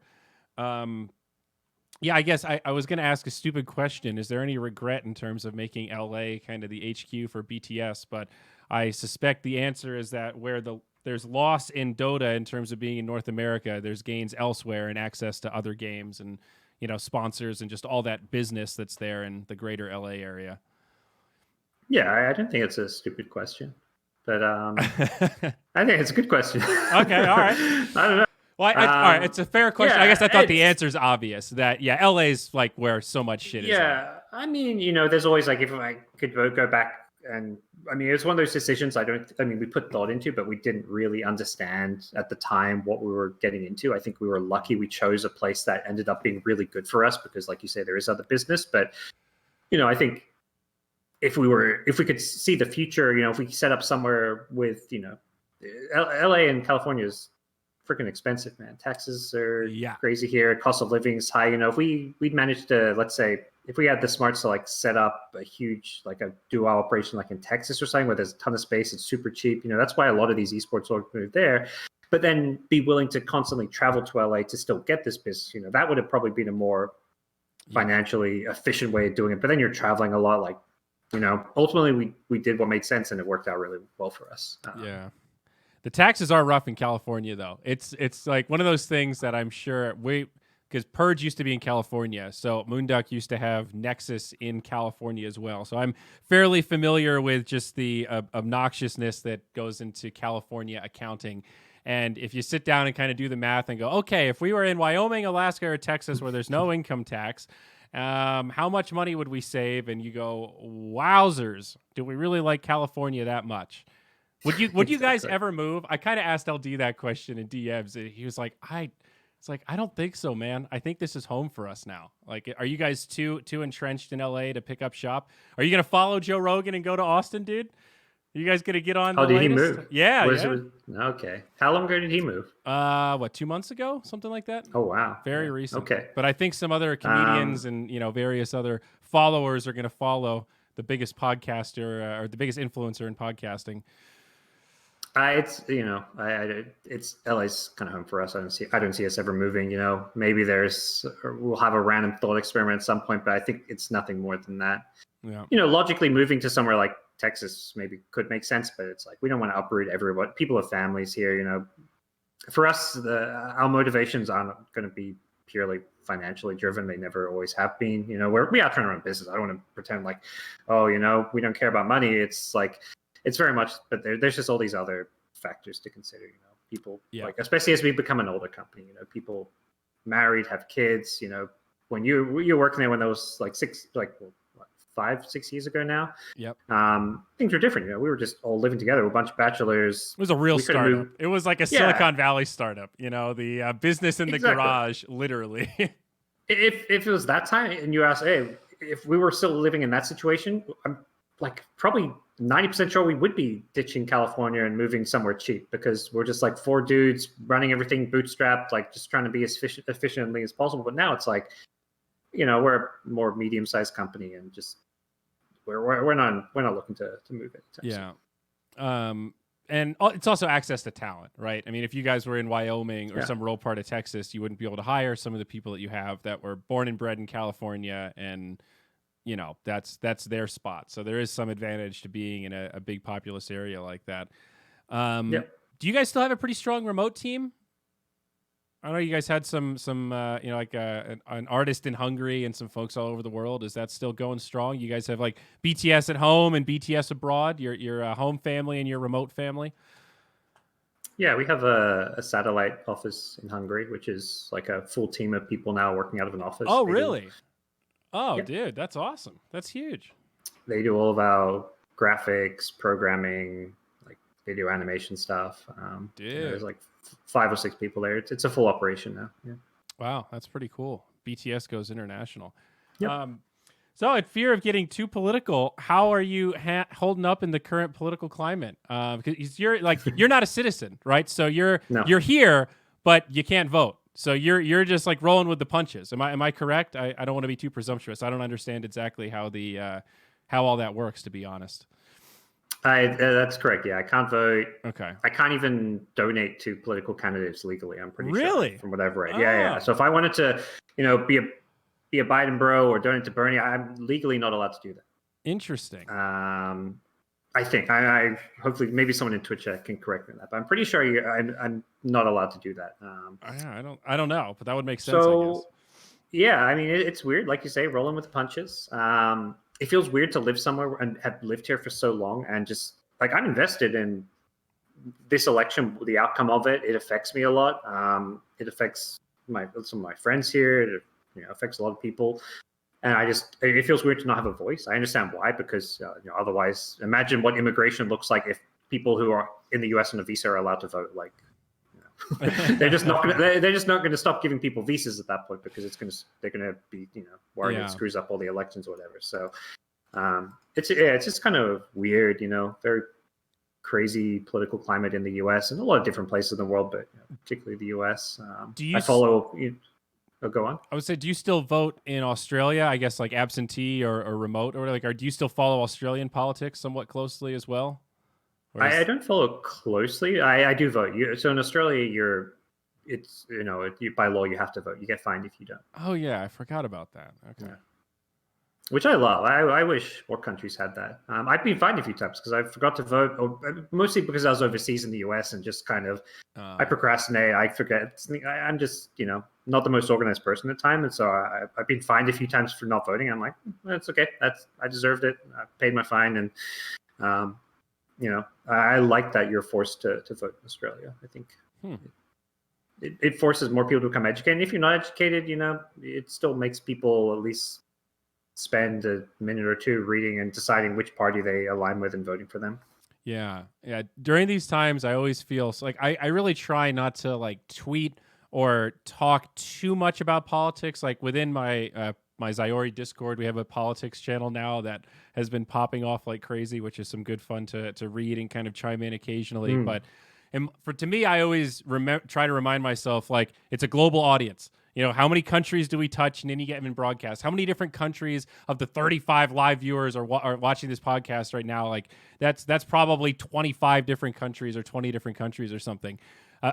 Yeah, I guess I was going to ask a stupid question. Is there any regret in terms of making LA kind of the HQ for BTS? But I suspect the answer is that where there's loss in Dota in terms of being in North America, there's gains elsewhere and access to other games and sponsors and just all that business that's there in the greater LA area. Yeah, I don't think it's a stupid question, but I think it's a good question. Okay, all right. I don't know. Well, all right, it's a fair question. I guess I thought the answer's obvious that LA's like where so much shit is. Yeah, there's always if I could go back and I mean, it's one of those decisions we put thought into, but we didn't really understand at the time what we were getting into. I think we were lucky we chose a place that ended up being really good for us because, like you say, there is other business. But, I think if we could see the future, if we set up somewhere with, LA and California is freaking expensive, man. Taxes are crazy here. Cost of living is high. If we'd managed to, let's say, if we had the smarts to like set up a huge, like a dual operation, like in Texas or something where there's a ton of space, it's super cheap. That's why a lot of these esports orgs move there, but then be willing to constantly travel to LA to still get this business. That would have probably been a more financially efficient way of doing it. But then you're traveling a lot. Like, ultimately we did what made sense and it worked out really well for us. Yeah. The taxes are rough in California, though. It's like one of those things that I'm sure because Purge used to be in California, so Moonduck used to have Nexus in California as well. So I'm fairly familiar with just the obnoxiousness that goes into California accounting. And if you sit down and kind of do the math and go, okay, if we were in Wyoming, Alaska, or Texas where there's no income tax, how much money would we save? And you go, wowzers, do we really like California that much? Would you guys ever move? I kind of asked LD that question in DMs. And he was like, I don't think so, man. I think this is home for us now. Like, are you guys too entrenched in LA to pick up shop? Are you gonna follow Joe Rogan and go to Austin, dude? Are you guys gonna get on? Oh, did latest? He move? Yeah, Okay. How long ago did he move? 2 months ago, something like that. Oh wow, very recent. Okay, but I think some other comedians and various other followers are gonna follow the biggest podcaster or the biggest influencer in podcasting. It's LA's kind of home for us. I don't see us ever moving. Maybe we'll have a random thought experiment at some point, but I think it's nothing more than that. Yeah. Logically moving to somewhere like Texas maybe could make sense, but it's like we don't want to uproot everyone. People have families here. For us, our motivations aren't going to be purely financially driven. They never always have been. We are trying to run a business. I don't want to pretend like, we don't care about money. It's like. It's very much, but there's just all these other factors to consider. People like, especially as we become an older company. People married, have kids. When you're working there when there was like 5, 6 years ago now. Yep. Things were different. We were just all living together, a bunch of bachelors. It was a real startup. It was like a Silicon Valley startup. The business in the garage, literally. if it was that time, and you ask, hey, if we were still living in that situation, I'm like probably 90% sure we would be ditching California and moving somewhere cheap because we're just like 4 dudes running everything bootstrapped, like just trying to be as efficiently as possible. But now it's like, we're a more medium-sized company and just we're not looking to move it. Yeah. And it's also access to talent, right? I mean, if you guys were in Wyoming or some rural part of Texas, you wouldn't be able to hire some of the people that you have that were born and bred in California and that's their spot. So there is some advantage to being in a big populous area like that. Do you guys still have a pretty strong remote team? I know you guys had some like an artist in Hungary and some folks all over the world. Is that still going strong? You guys have like BTS at home and BTS abroad, your home family and your remote family? Yeah, we have a satellite office in Hungary, which is like a full team of people now working out of an office. Oh, really? Oh, dude, that's awesome. That's huge. They do all of our graphics, programming, like video animation stuff. There's like 5 or 6 people there. It's a full operation now. Yeah. Wow, that's pretty cool. BTS goes international. Yep. So, in fear of getting too political, how are you holding up in the current political climate? Because you're not a citizen, right? So you're here, but you can't vote. So you're just like rolling with the punches. Am I correct? I don't want to be too presumptuous. I don't understand exactly how how all that works, to be honest. That's correct. Yeah, I can't vote. Okay. I can't even donate to political candidates legally. I'm pretty sure from what I've read. Yeah. So if I wanted to, be a Biden bro or donate to Bernie, I'm legally not allowed to do that. Interesting. I think I hopefully maybe someone in Twitch can correct me on that, but I'm pretty sure I'm not allowed to do that. I don't know, but that would make sense. I guess. Yeah, I mean it's weird, like you say, rolling with the punches. It feels weird to live somewhere and have lived here for so long and just like I'm invested in this election, the outcome of it. It affects me a lot. It affects some of my friends here. It affects a lot of people. And it feels weird to not have a voice. I understand why, because otherwise, imagine what immigration looks like if people who are in the US on a visa are allowed to vote. Like, they're just not going to stop giving people visas at that point, because they're going to be worried it screws up all the elections or whatever. So it's just kind of weird, very crazy political climate in the US and a lot of different places in the world, but particularly the US. I follow. Oh, go on. I would say, do you still vote in Australia? I guess like absentee or remote or like, or do you still follow Australian politics somewhat closely as well? I don't follow closely. I do vote. So in Australia, by law you have to vote. You get fined if you don't. Oh yeah, I forgot about that. Okay. Yeah. Which I love. I wish more countries had that. I've been fined a few times because I forgot to vote, mostly because I was overseas in the US and just kind of I procrastinate. I forget. I'm just not the most organized person at the time, and so I've been fined a few times for not voting. I'm like, that's okay. I deserved it. I paid my fine, and I like that you're forced to vote in Australia. I think it forces more people to become educated. And if you're not educated, it still makes people at least spend a minute or two reading and deciding which party they align with and voting for them. Yeah. During these times, I always feel like I really try not to like tweet or talk too much about politics. Like within my my Zyori Discord, we have a politics channel now that has been popping off like crazy, which is some good fun to read and kind of chime in occasionally. But to me, I always try to remind myself, like, it's a global audience. How many countries do we touch in any given broadcast? How many different countries of the 35 live viewers are watching this podcast right now? Like, that's probably 25 different countries or 20 different countries or something.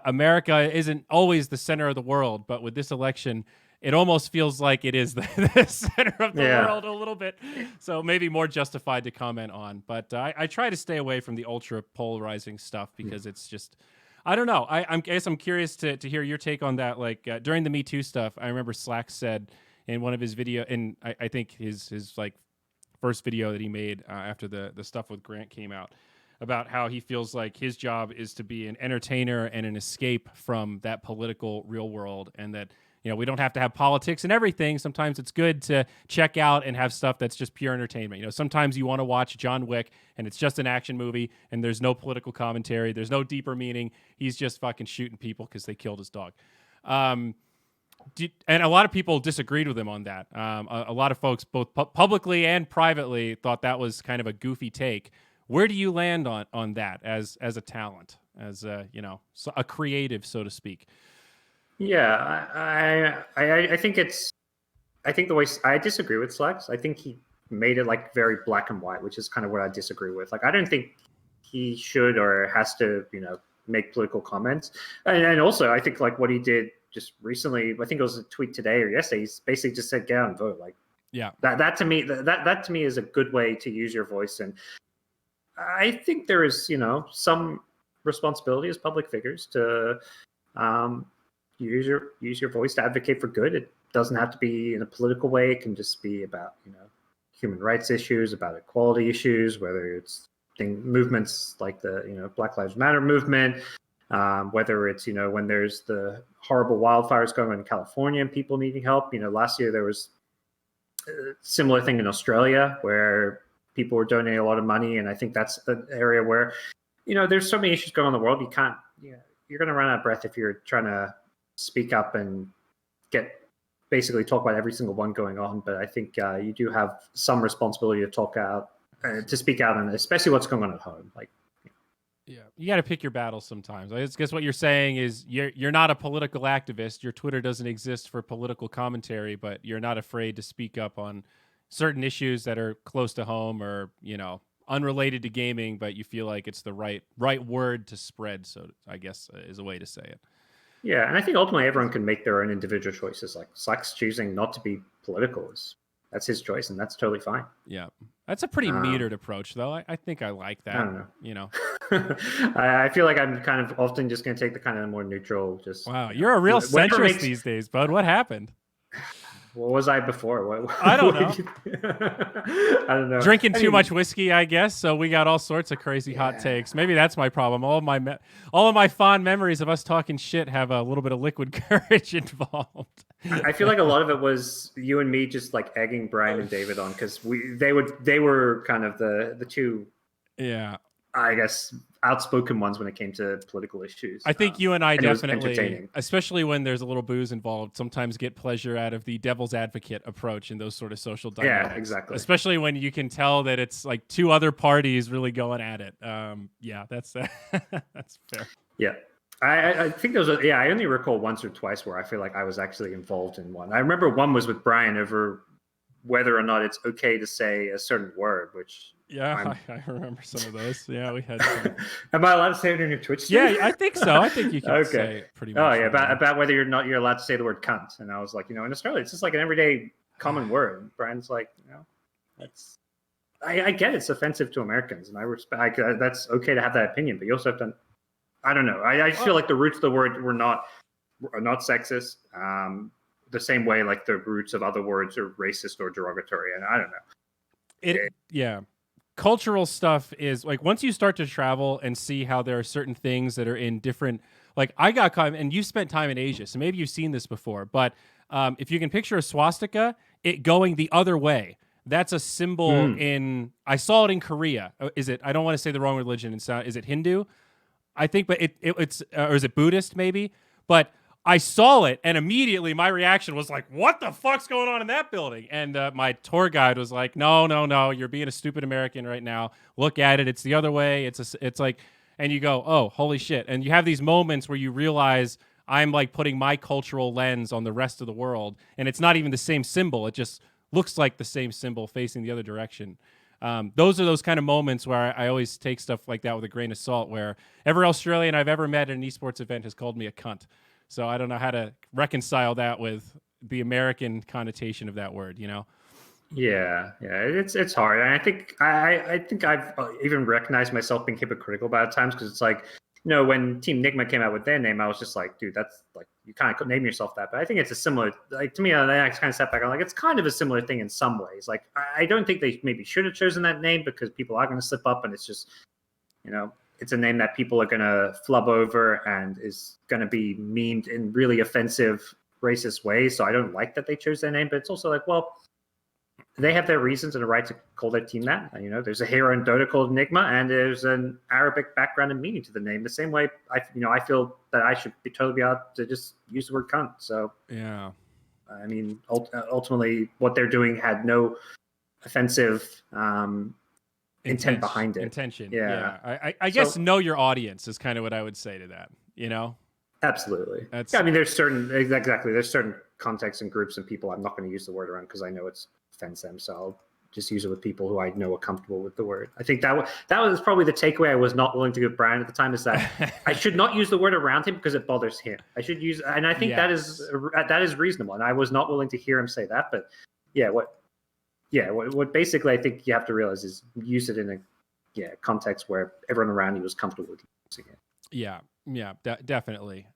America isn't always the center of the world, but with this election, it almost feels like it is the center of the world a little bit. So maybe more justified to comment on. But I try to stay away from the ultra polarizing stuff because it's just... I don't know. I guess I'm curious to hear your take on that. Like during the Me Too stuff, I remember Slack said in one of his video, and I think his like first video that he made after the stuff with Grant came out, about how he feels like his job is to be an entertainer and an escape from that political real world, and that we don't have to have politics and everything. Sometimes it's good to check out and have stuff that's just pure entertainment. Sometimes you want to watch John Wick and it's just an action movie and there's no political commentary. There's no deeper meaning. He's just fucking shooting people because they killed his dog. And a lot of people disagreed with him on that. A lot of folks, both publicly and privately, thought that was kind of a goofy take. Where do you land on that as a talent, as a creative, so to speak? Yeah, I think the way I disagree with Slex. I think he made it like very black and white, which is kind of what I disagree with. Like, I don't think he should or has to, make political comments. And also, I think like what he did just recently, I think it was a tweet today or yesterday, he's basically just said, get out and vote. Like, yeah, that to me is a good way to use your voice. And I think there is, some responsibility as public figures to, use your voice to advocate for good. It doesn't have to be in a political way. It can just be about human rights issues, about equality issues, whether it's movements like the Black Lives Matter movement, whether it's when there's the horrible wildfires going on in California and people needing help. Last year there was a similar thing in Australia where people were donating a lot of money, and I think that's an area where there's so many issues going on in the world. You can't you're going to run out of breath if you're trying to speak up and basically talk about every single one going on. But I think you do have some responsibility to speak out, and especially what's going on at home. Like, yeah, you got to pick your battles sometimes. I guess what you're saying is you're not a political activist. Your Twitter doesn't exist for political commentary, but you're not afraid to speak up on certain issues that are close to home or unrelated to gaming, but you feel like it's the right word to spread. So I guess is a way to say it. Yeah, and I think ultimately everyone can make their own individual choices. Like Slack's choosing not to be political that's his choice, and that's totally fine. Yeah, that's a pretty metered approach, though. I think I like that. I don't know. I feel like I'm kind of often just going to take the kind of more neutral. Just wow, you're a real centrist these days, bud. What happened? What was I before? I don't know. I don't know. Drinking too much whiskey, I guess. So we got all sorts of crazy hot takes. Maybe that's my problem. All of my fond memories of us talking shit have a little bit of liquid courage involved. I feel like a lot of it was you and me just like egging Brian and David on because they were kind of the two, I guess, outspoken ones when it came to political issues. I think you and I definitely, especially when there's a little booze involved, sometimes get pleasure out of the devil's advocate approach in those sort of social dynamics. Yeah, exactly. Especially when you can tell that it's like two other parties really going at it. That's that's fair. Yeah. I think those are, I only recall once or twice where I feel like I was actually involved in one. I remember one was with Brian over whether or not it's okay to say a certain word, which... Yeah, I remember some of those. Yeah, we had some. Am I allowed to say it in your Twitch stream? Yeah, I think so. I think you can say it pretty much. Oh, yeah, about whether you're allowed to say the word cunt. And I was like, in Australia, it's just like an everyday common word. And Brian's like, that's... I get it's offensive to Americans, and I respect that's okay to have that opinion, but you also have to... I don't know. I feel like the roots of the word are not sexist. The same way like the roots of other words are racist or derogatory, and I don't know. Cultural stuff is like once you start to travel and see how there are certain things that are in different. Like I got caught, and you spent time in Asia, so maybe you've seen this before. But if you can picture a swastika, it going the other way. That's a symbol in. I saw it in Korea. Is it? I don't want to say the wrong religion. Is it Hindu? I think, but it's or is it Buddhist maybe? But I saw it, and immediately my reaction was like, "What the fuck's going on in that building?" And my tour guide was like, "No, you're being a stupid American right now. Look at it; it's the other way. It's like," and you go, "Oh, holy shit!" And you have these moments where you realize I'm like putting my cultural lens on the rest of the world, and it's not even the same symbol. It just looks like the same symbol facing the other direction. Those are those kind of moments where I always take stuff like that with a grain of salt, where every Australian I've ever met at an esports event has called me a cunt. So I don't know how to reconcile that with the American connotation of that word, Yeah, it's hard. And I think I've even recognized myself being hypocritical about it at times, because it's like, when Team Nigma came out with their name, I was just like, dude, that's like, you kind of name yourself that. But I think it's a similar, like, to me, I kind of step back. I'm like, it's kind of a similar thing in some ways. Like, I don't think they maybe should have chosen that name, because people are going to slip up, and it's just, it's a name that people are going to flub over and is going to be memed in really offensive, racist ways. So I don't like that they chose their name, but it's also like, well, they have their reasons and a right to call their team that. There's a hero in Dota called Nigma, and there's an Arabic background and meaning to the name. The same way, I feel that I should totally be able to just use the word cunt. So yeah, I mean, ultimately, what they're doing had no offensive intent behind it. Intention. Yeah. I guess know your audience is kind of what I would say to that. Absolutely. I mean, there's certain contexts and groups and people I'm not going to use the word around because I know it's offends them. So I'll just use it with people who I know are comfortable with the word. I think that was probably the takeaway I was not willing to give Brian at the time, is that I should not use the word around him because it bothers him. I should use, and I think that is reasonable. And I was not willing to hear him say that. But what basically I think you have to realize is use it in a context where everyone around you was comfortable with using it. Yeah, definitely.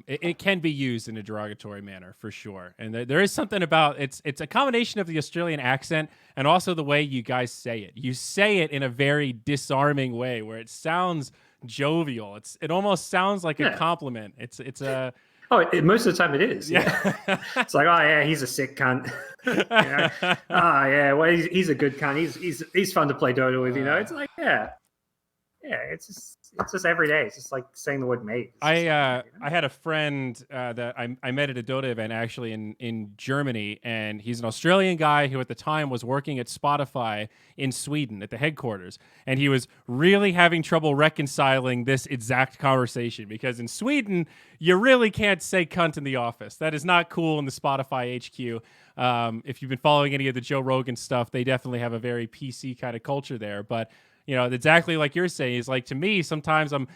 It can be used in a derogatory manner for sure. And there is something about it's a combination of the Australian accent and also the way you guys say it. You say it in a very disarming way where it sounds jovial. It almost sounds like a compliment. It's a most of the time it is. Yeah. It's like, oh yeah, he's a sick cunt. Well, he's a good cunt. He's fun to play Dota with. It's like it's just every day. It's just like saying the word mate. I had a friend that I met at a Dota event actually in Germany, and he's an Australian guy who at the time was working at Spotify in Sweden at the headquarters, and he was really having trouble reconciling this exact conversation because in Sweden you really can't say cunt in the office. That is not cool in the Spotify HQ. If you've been following any of the Joe Rogan stuff, they definitely have a very PC kind of culture there, but exactly like you're saying, is like, to me, sometimes I'm,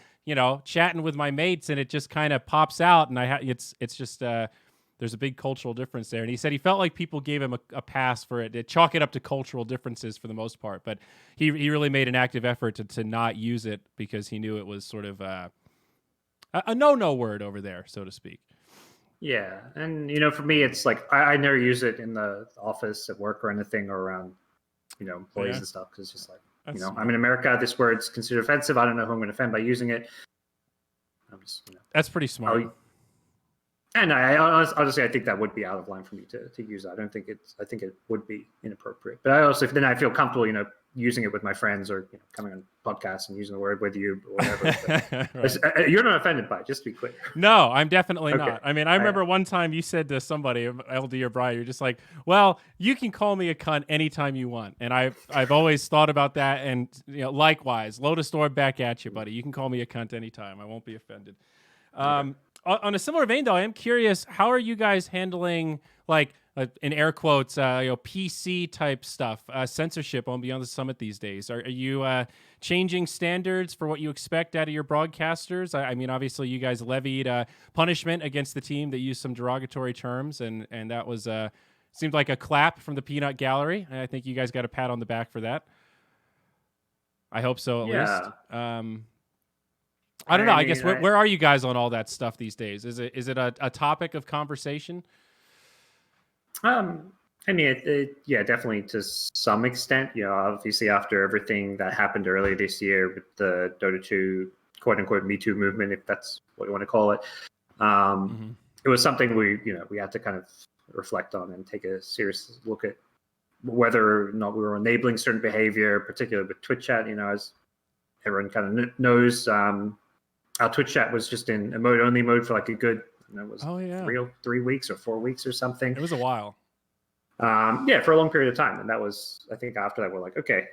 chatting with my mates and it just kind of pops out, and it's just there's a big cultural difference there. And he said he felt like people gave him a pass for it. They chalk it up to cultural differences for the most part, but he really made an active effort to not use it because he knew it was sort of a no word over there, so to speak. Yeah, and for me, it's like I never use it in the office at work or anything, or around employees and stuff, because it's just like I'm in America. This word's considered offensive. I don't know who I'm going to offend by using it. I'm just That's pretty smart. And I honestly, I think that would be out of line for me to use. I don't think I think it would be inappropriate. But I also, then I feel comfortable, using it with my friends, or coming on podcasts and using the word with you or whatever. Right. You're not offended by it, just to be clear. No, I'm definitely not. I mean, I remember one time you said to somebody, LD or Brian, you're just like, well, you can call me a cunt anytime you want. And I've always thought about that. And likewise, Lotus Storm back at you, buddy. You can call me a cunt anytime. I won't be offended. On a similar vein, though, I am curious, how are you guys handling, like, in air quotes, PC type stuff, censorship on Beyond the Summit these days? Are you changing standards for what you expect out of your broadcasters? I mean, obviously, you guys levied punishment against the team that used some derogatory terms, and that was seemed like a clap from the peanut gallery. I think you guys got a pat on the back for that. I hope so, at least. I don't know. I guess where are you guys on all that stuff these days? Is it a topic of conversation? I mean, yeah, definitely to some extent. Obviously after everything that happened earlier this year with the Dota 2 quote unquote Me Too movement, if that's what you want to call it, it was something we had to kind of reflect on and take a serious look at whether or not we were enabling certain behavior, particularly with Twitch chat. As everyone kind of knows, our Twitch chat was just in emote-only mode for like a good, it was 3 weeks or 4 weeks or something. It was a while. For a long period of time. And that was, I think after that, we're like, okay,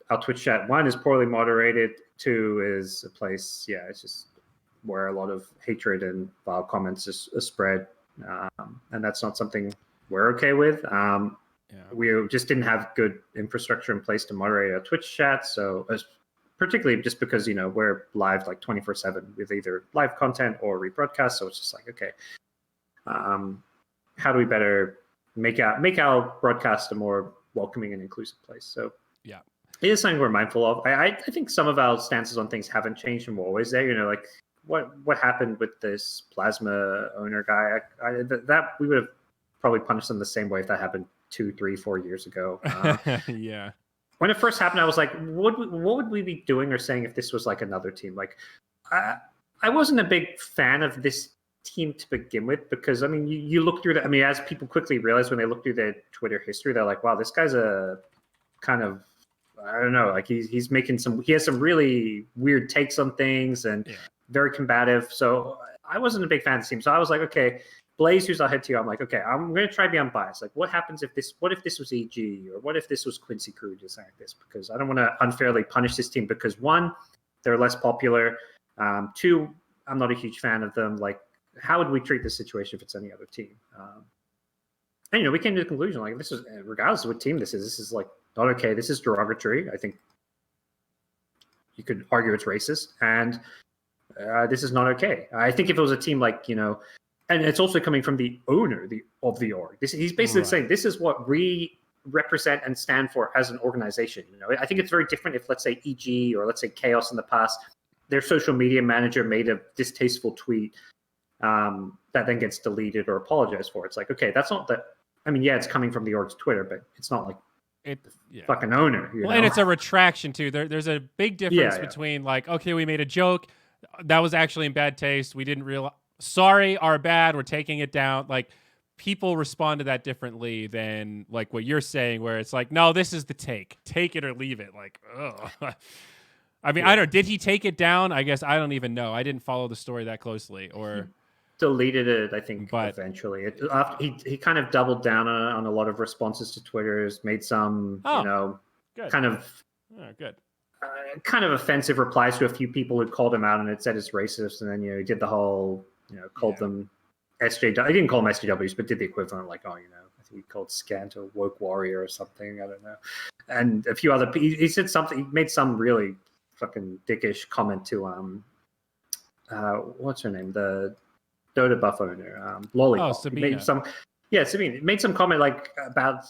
our Twitch chat, one, is poorly moderated. Two, is a place, it's just where a lot of hatred and vile comments is spread. And that's not something we're okay with. We just didn't have good infrastructure in place to moderate our Twitch chat. So particularly just because, we're live like 24/7 with either live content or rebroadcast. So it's just like, okay, how do we better make our broadcast a more welcoming and inclusive place? So it is something we're mindful of. I think some of our stances on things haven't changed, and we're always there. Like what happened with this Plasma owner guy, that we would have probably punished them the same way if that happened 2, 3, 4 years ago. When it first happened, I was like, what would we be doing or saying if this was like another team? Like, I wasn't a big fan of this team to begin with, because I mean, you look through that. I mean, as people quickly realize when they look through their Twitter history, they're like, wow, this guy's a kind of, I don't know, like he has some really weird takes on things and very combative. So I wasn't a big fan of the team. So I was like, okay, Blaze, who's our head tier, I'm like, okay, I'm going to try to be unbiased. Like, what if this was EG, or what if this was Quincy Crew just like this? Because I don't want to unfairly punish this team, because one, they're less popular. Two, I'm not a huge fan of them. Like, how would we treat this situation if it's any other team? And we came to the conclusion, like, this is, regardless of what team this is like not okay. This is derogatory. I think you could argue it's racist, and this is not okay. I think if it was a team like, and it's also coming from the owner of the org. He's basically saying, this is what we represent and stand for as an organization. I think it's very different if, let's say, EG or let's say Chaos in the past, their social media manager made a distasteful tweet that then gets deleted or apologized for. It's like, okay, that's not that. I mean, it's coming from the org's Twitter, but it's not like fucking owner. And it's a retraction too. There's a big difference between like, okay, we made a joke, that was actually in bad taste, we didn't realize. Sorry, our bad, we're taking it down. Like, people respond to that differently than like what you're saying, where it's like, no, this is the take it or leave it. Like, ugh. I mean, I don't know. Did he take it down? I guess I don't even know. I didn't follow the story that closely. Or deleted it, I think, eventually. He kind of doubled down on a lot of responses to Twitter's, made some, good. kind of good. Kind of offensive replies to a few people who called him out and it said it's racist, and then he did the whole called them SJW. I didn't call them SJWs, but did the equivalent, like, I think he called Scant a woke warrior or something. I don't know. And a few other. He said something. He made some really fucking dickish comment to what's her name, the Dota buff owner, Lollipop. Sabina. Sabina made some comment like about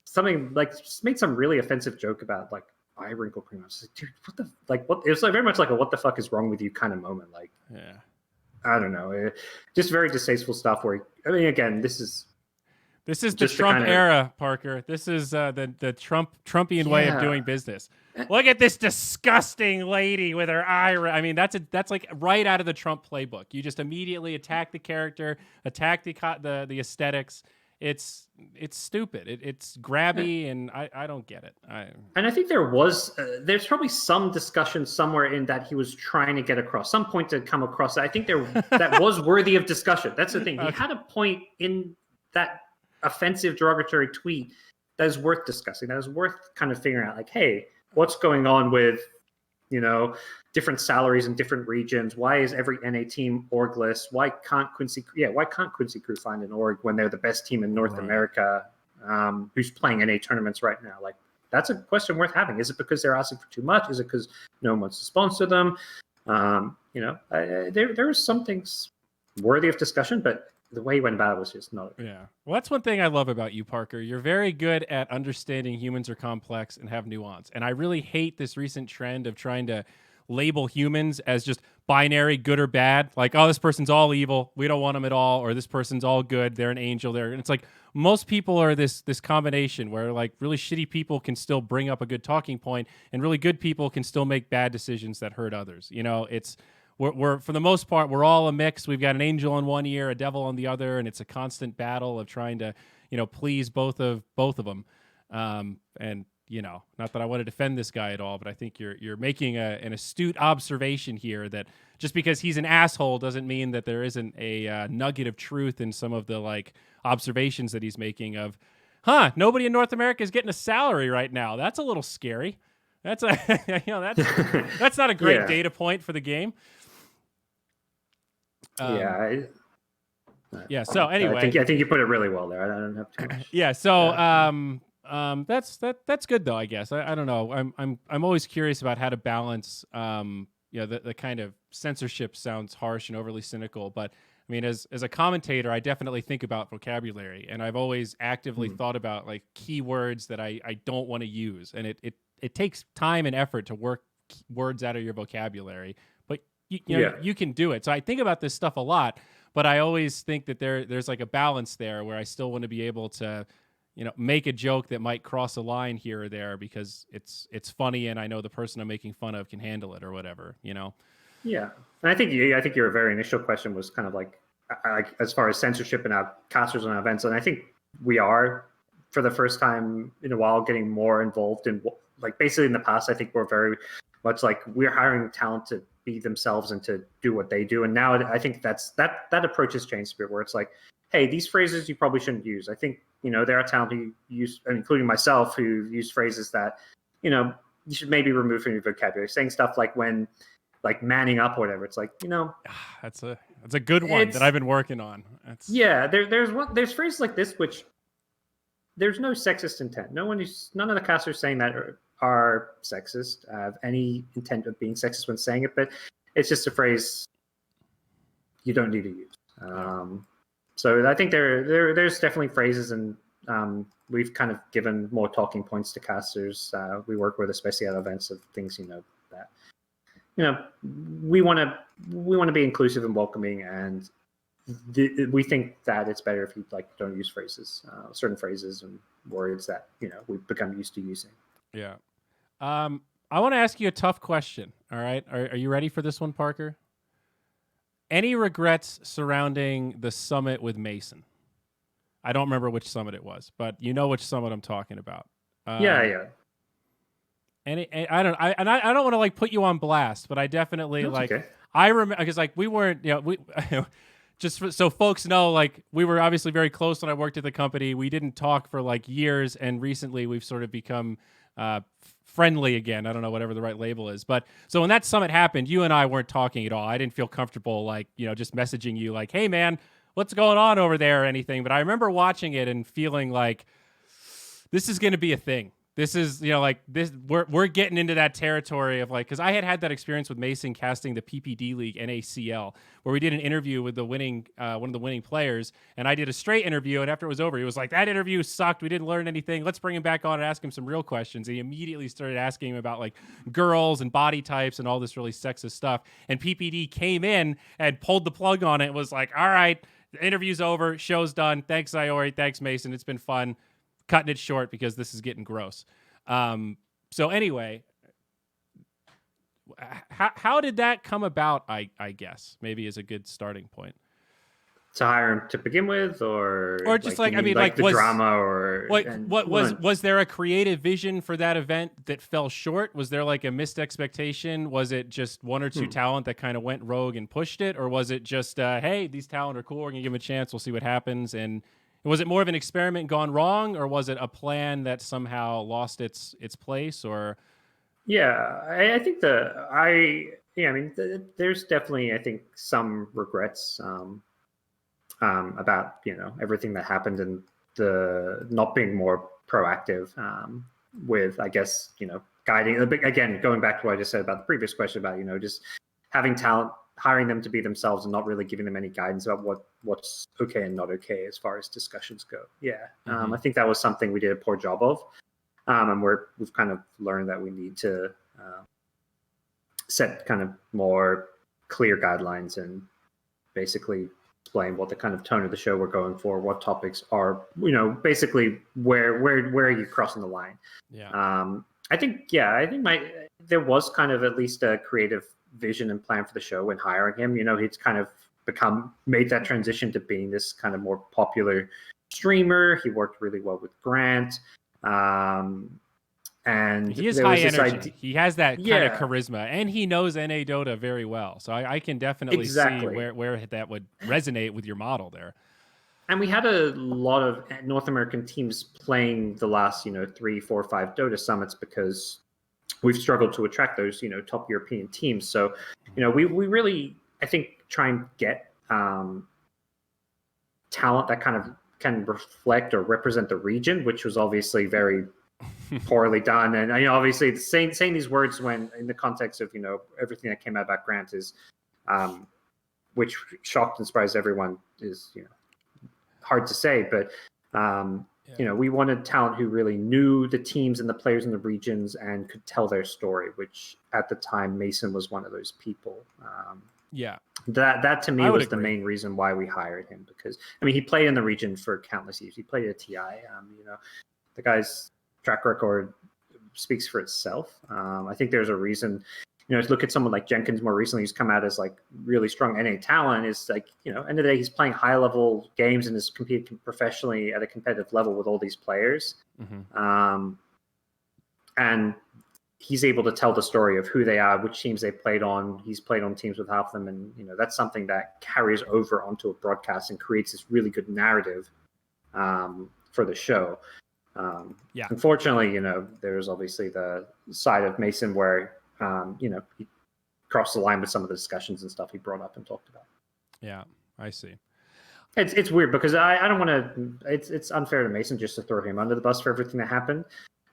something, like, just made some really offensive joke about like eye wrinkle cream. I was like, dude, what? It was like very much like a what the fuck is wrong with you kind of moment. Like, I don't know, just very distasteful stuff. Where I mean, again, this is the Trump era, Parker. This is the Trumpian way of doing business. Look at this disgusting lady with her eye. I mean, that's like right out of the Trump playbook. You just immediately attack the character, attack the aesthetics. It's stupid. It's grabby, and I don't get it. And I think there's probably some discussion somewhere in that he was trying to get across, some point to come across. I think that was worthy of discussion. That's the thing. He had a point in that offensive, derogatory tweet that is worth discussing. That is worth kind of figuring out, like, hey, what's going on with, different salaries in different regions? Why is every NA team orgless? Why can't Quincy Crew find an org when they're the best team in North America, who's playing NA tournaments right now? Like, that's a question worth having. Is it because they're asking for too much? Is it because no one wants to sponsor them? There are some things worthy of discussion, but the way he went about it was just not. Yeah. Well, that's one thing I love about you, Parker. You're very good at understanding humans are complex and have nuance. And I really hate this recent trend of trying to label humans as just binary, good or bad. Like, oh, this person's all evil, we don't want them at all, or this person's all good, they're an angel. And it's like most people are this combination where like really shitty people can still bring up a good talking point, and really good people can still make bad decisions that hurt others. We're for the most part, we're all a mix. We've got an angel in one ear, a devil on the other, and it's a constant battle of trying to, please both of them. And not that I want to defend this guy at all, but I think you're making an astute observation here that just because he's an asshole doesn't mean that there isn't a nugget of truth in some of the like observations that he's making of, nobody in North America is getting a salary right now. That's a little scary. That's that's not a great data point for the game. So anyway, I think you put it really well there. I don't have too much. Yeah. So that's good though, I guess. I don't know. I'm always curious about how to balance the kind of censorship sounds harsh and overly cynical, but I mean, as a commentator, I definitely think about vocabulary, and I've always actively thought about like keywords that I don't want to use, and it takes time and effort to work words out of your vocabulary, but you can do it. So I think about this stuff a lot, but I always think that there's like a balance there where I still want to be able to, make a joke that might cross a line here or there because it's funny and I know the person I'm making fun of can handle it or whatever, Yeah. And I think your very initial question was kind of like as far as censorship in our casters and our events, and I think we are for the first time in a while getting more involved in, like, basically in the past, I think we're very much like we're hiring talent to be themselves and to do what they do. And now I think that approach has changed a bit, where it's like, hey, these phrases you probably shouldn't use. I think, there are talent who use, including myself, who use phrases that, you should maybe remove from your vocabulary. Saying stuff like when, like, manning up or whatever. It's like, that's a good one that I've been working on. There's phrases like this which there's no sexist intent. None of the casters saying that are sexist, have any intent of being sexist when saying it, but it's just a phrase you don't need to use. So I think there's definitely phrases, and we've kind of given more talking points to casters we work with, especially at events, of things that we want to be inclusive and welcoming, and we think that it's better if you don't use certain phrases and words that we've become used to using. Yeah. I want to ask you a tough question. All right. Are you ready for this one, Parker? Any regrets surrounding the summit with Mason? I don't remember which summit it was, but you know which summit I'm talking about. Yeah. I don't want to put you on blast, but I definitely okay. I remember because we weren't, we just so folks know, we were obviously very close when I worked at the company. We didn't talk for years, and recently we've sort of become friendly again. I don't know whatever the right label is, but so when that summit happened, you and I weren't talking at all. I didn't feel comfortable just messaging you hey man, what's going on over there or anything. But I remember watching it and feeling like this is going to be a thing. This is, you know, like this, we're getting into that territory of like, because I had that experience with Mason casting the PPD League NACL, where we did an interview with the winning, one of the winning players, and I did a straight interview, and after it was over, he was like, "That interview sucked. We didn't learn anything. Let's bring him back on and ask him some real questions." And he immediately started asking him about like girls and body types and all this really sexist stuff. And PPD came in and pulled the plug on it. And was like, "All right, the interview's over. Show's done. Thanks, Zyori. Thanks, Mason. It's been fun." Cutting it short because this is getting gross. So anyway, how did that come about? I guess maybe is a good starting point. To hire him to begin with, or just like I mean, like the drama, or what was there a creative vision for that event that fell short? Was there like a missed expectation? Was it just one or two talent that kind of went rogue and pushed it, or was it just hey, these talent are cool, we're gonna give them a chance, we'll see what happens? And was it more of an experiment gone wrong, or was it a plan that somehow lost its place? Or yeah, I think there's definitely, I think, some regrets about everything that happened, and the not being more proactive with, I guess, guiding. Again, going back to what I just said about the previous question about just having talent, hiring them to be themselves, and not really giving them any guidance about what's okay and not okay as far as discussions go. Yeah, I think that was something we did a poor job of, and we've kind of learned that we need to set kind of more clear guidelines and basically explain what the kind of tone of the show we're going for, what topics are, basically where are you crossing the line. Yeah. I think there was kind of at least a creative vision and plan for the show when hiring him. He's kind of made that transition to being this kind of more popular streamer. He worked really well with Grant, and he is high energy. He has that kind of charisma, and he knows NA Dota very well. So I can definitely see where that would resonate with your model there. And we had a lot of North American teams playing the last 3, 4, 5 Dota summits, because we've struggled to attract those top European teams. So we really, I think, try and get talent that kind of can reflect or represent the region, which was obviously very poorly done. And obviously saying these words when in the context of everything that came out about Grant is which shocked and surprised everyone, is hard to say, but we wanted talent who really knew the teams and the players in the regions and could tell their story, which at the time Mason was one of those people. That to me was the main reason why we hired him, because he played in the region for countless years. He played at TI. The guy's track record speaks for itself. I think there's a reason. Look at someone like Jenkins more recently, who's come out as like really strong NA talent. Is like, end of the day, he's playing high level games and is competing professionally at a competitive level with all these players. And he's able to tell the story of who they are, which teams they played on. He's played on teams with half of them, and that's something that carries over onto a broadcast and creates this really good narrative for the show. Unfortunately, there's obviously the side of Mason where he crossed the line with some of the discussions and stuff he brought up and talked about. Yeah, I see. It's weird because I don't want to. It's unfair to Mason just to throw him under the bus for everything that happened.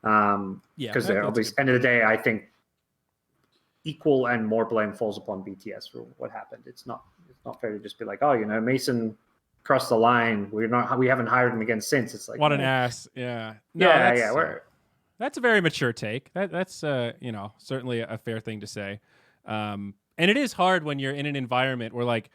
Because obviously, end of the day, I think equal and more blame falls upon BTS for what happened. It's not fair to just be like, oh, Mason crossed the line. We haven't hired him again since. It's like, what an ass. Yeah. No, that's a very mature take. That's certainly a fair thing to say. And it is hard when you're in an environment where, like,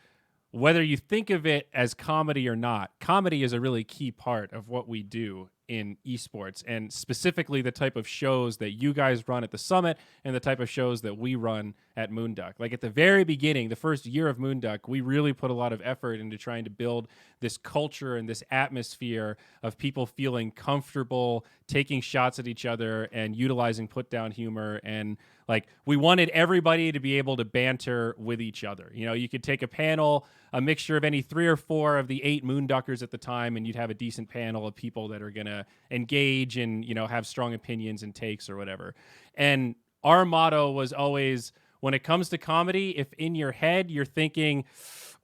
whether you think of it as comedy or not, comedy is a really key part of what we do in esports, and specifically the type of shows that you guys run at the Summit and the type of shows that we run at Moonduck. Like at the very beginning, the first year of Moonduck, we really put a lot of effort into trying to build this culture and this atmosphere of people feeling comfortable taking shots at each other and utilizing put down humor. And like, we wanted everybody to be able to banter with each other. You could take a panel, a mixture of any 3 or 4 of the 8 Moonduckers at the time, and you'd have a decent panel of people that are going to engage and, have strong opinions and takes or whatever. And our motto was always, when it comes to comedy, if in your head you're thinking,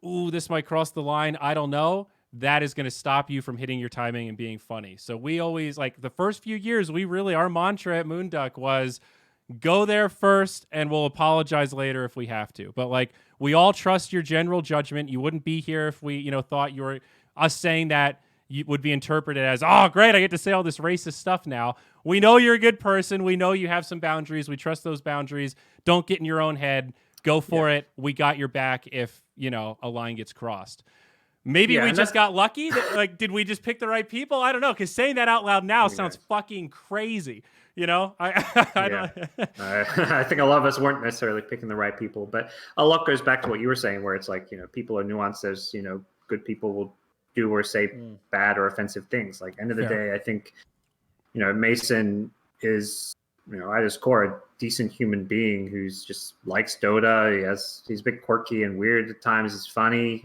ooh, this might cross the line, I don't know, that is going to stop you from hitting your timing and being funny. So we always, like, the first few years, our mantra at Moonduck was go there first and we'll apologize later if we have to. But like, we all trust your general judgment. You wouldn't be here if we, thought you were us saying that would be interpreted as, oh, great, I get to say all this racist stuff now. We know you're a good person. We know you have some boundaries. We trust those boundaries. Don't get in your own head. Go for it. We got your back if, a line gets crossed. Maybe we just got lucky. Like, did we just pick the right people? I don't know, because saying that out loud now sounds fucking crazy. I think a lot of us weren't necessarily picking the right people, but a lot goes back to what you were saying, where it's like, people are nuanced. There's, good people will do or say bad or offensive things. Like, end of the day, I think, Mason is, at his core, a decent human being who's just likes Dota. He's a bit quirky and weird at times. He's funny.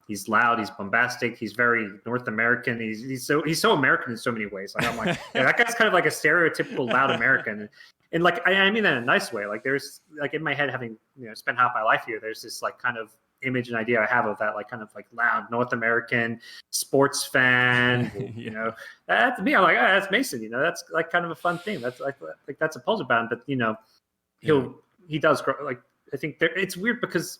He's loud. He's bombastic. He's very North American. He's so American in so many ways. Like, I'm like, that guy's kind of like a stereotypical loud American. And like, I mean that in a nice way. Like, there's like in my head, having spent half my life here, there's this like kind of image and idea I have of that, like kind of like loud North American sports fan. That's me. I'm like, that's Mason. That's like kind of a fun thing. That's like that's a positive about him. But he does grow. Like, I think it's weird because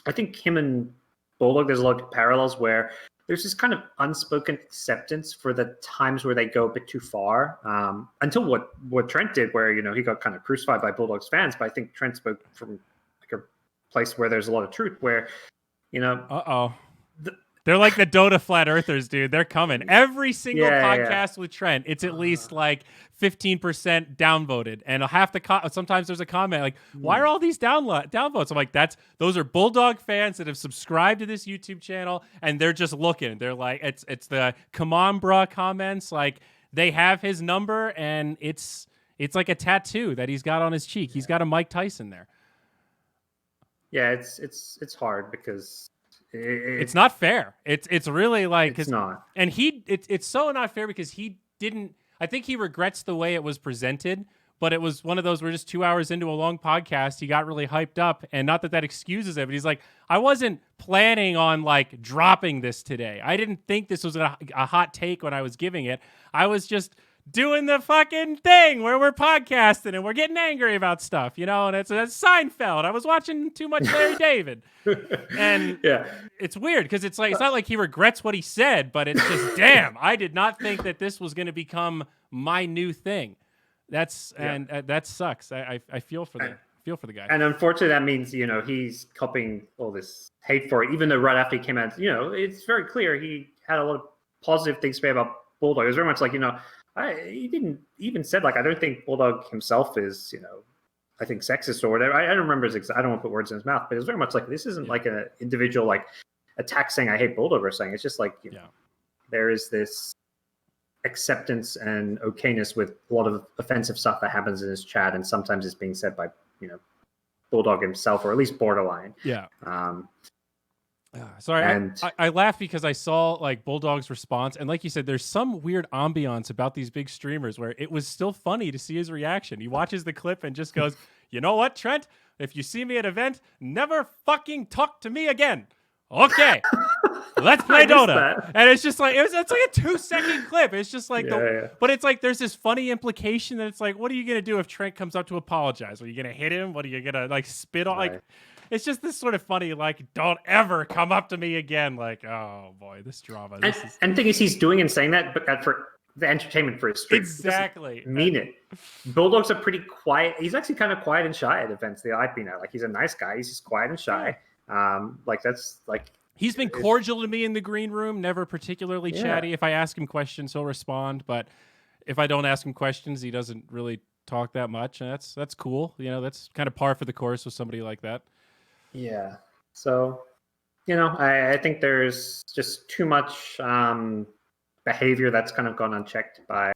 I think him and Bulldog, there's a lot of parallels where there's this kind of unspoken acceptance for the times where they go a bit too far. Until what Trent did, where he got kind of crucified by Bulldog's fans. But I think Trent spoke from like a place where there's a lot of truth. Where they're like the Dota flat earthers, dude. They're coming. Every single podcast with Trent, it's at least like 15% downvoted, and half sometimes there's a comment like, "Why are all these downvotes?" I'm like, those are Bulldog fans that have subscribed to this YouTube channel, and they're just looking. They're like, it's the "come on, bruh" comments. Like, they have his number, and it's like a tattoo that he's got on his cheek. He's got a Mike Tyson there. Yeah, it's hard because. It's not fair. It's really like, it's not, and it's so not fair because he didn't. I think he regrets the way it was presented, but it was one of those. We're just 2 hours into a long podcast. He got really hyped up, and not that excuses it, but he's like, I wasn't planning on like dropping this today. I didn't think this was a hot take when I was giving it. I was just doing the fucking thing where we're podcasting and we're getting angry about stuff, and it's Seinfeld. I was watching too much Larry David. And it's weird because it's like, it's not like he regrets what he said, but it's just, damn, I did not think that this was going to become my new thing. That sucks. I feel for the guy. And unfortunately, that means, he's copying all this hate for it, even though right after he came out, it's very clear he had a lot of positive things to say about Bulldog. It was very much like, he didn't even said, like, I don't think Bulldog himself is, I think sexist or whatever. I don't remember I don't want to put words in his mouth, but it was very much like, this isn't like an individual, like, attack saying I hate Bulldog or saying. It's just like, there is this acceptance and okayness with a lot of offensive stuff that happens in his chat, and sometimes it's being said by, Bulldog himself, or at least borderline. Yeah. Sorry, I laughed because I saw like Bulldog's response, and like you said, there's some weird ambiance about these big streamers where it was still funny to see his reaction. He watches the clip and just goes, "You know what, Trent? If you see me at an event, never fucking talk to me again. Okay, let's play Dota." And it's just like it's like a 2-second clip. It's just like, but it's like there's this funny implication that it's like, what are you gonna do if Trent comes up to apologize? Are you gonna hit him? What are you gonna like spit on? Like, it's just this sort of funny, like, don't ever come up to me again. Like, oh boy, this drama. And the thing is, he's doing and saying that, but for the entertainment for his stream. Exactly. Mean it. Bulldog's a pretty quiet. He's actually kind of quiet and shy at events that I've been at. Like, he's a nice guy. He's just quiet and shy. Like, that's like. He's been cordial to me in the green room, never particularly chatty. If I ask him questions, he'll respond. But if I don't ask him questions, he doesn't really talk that much. And that's cool. That's kind of par for the course with somebody like that. Yeah. So, I think there's just too much behavior that's kind of gone unchecked by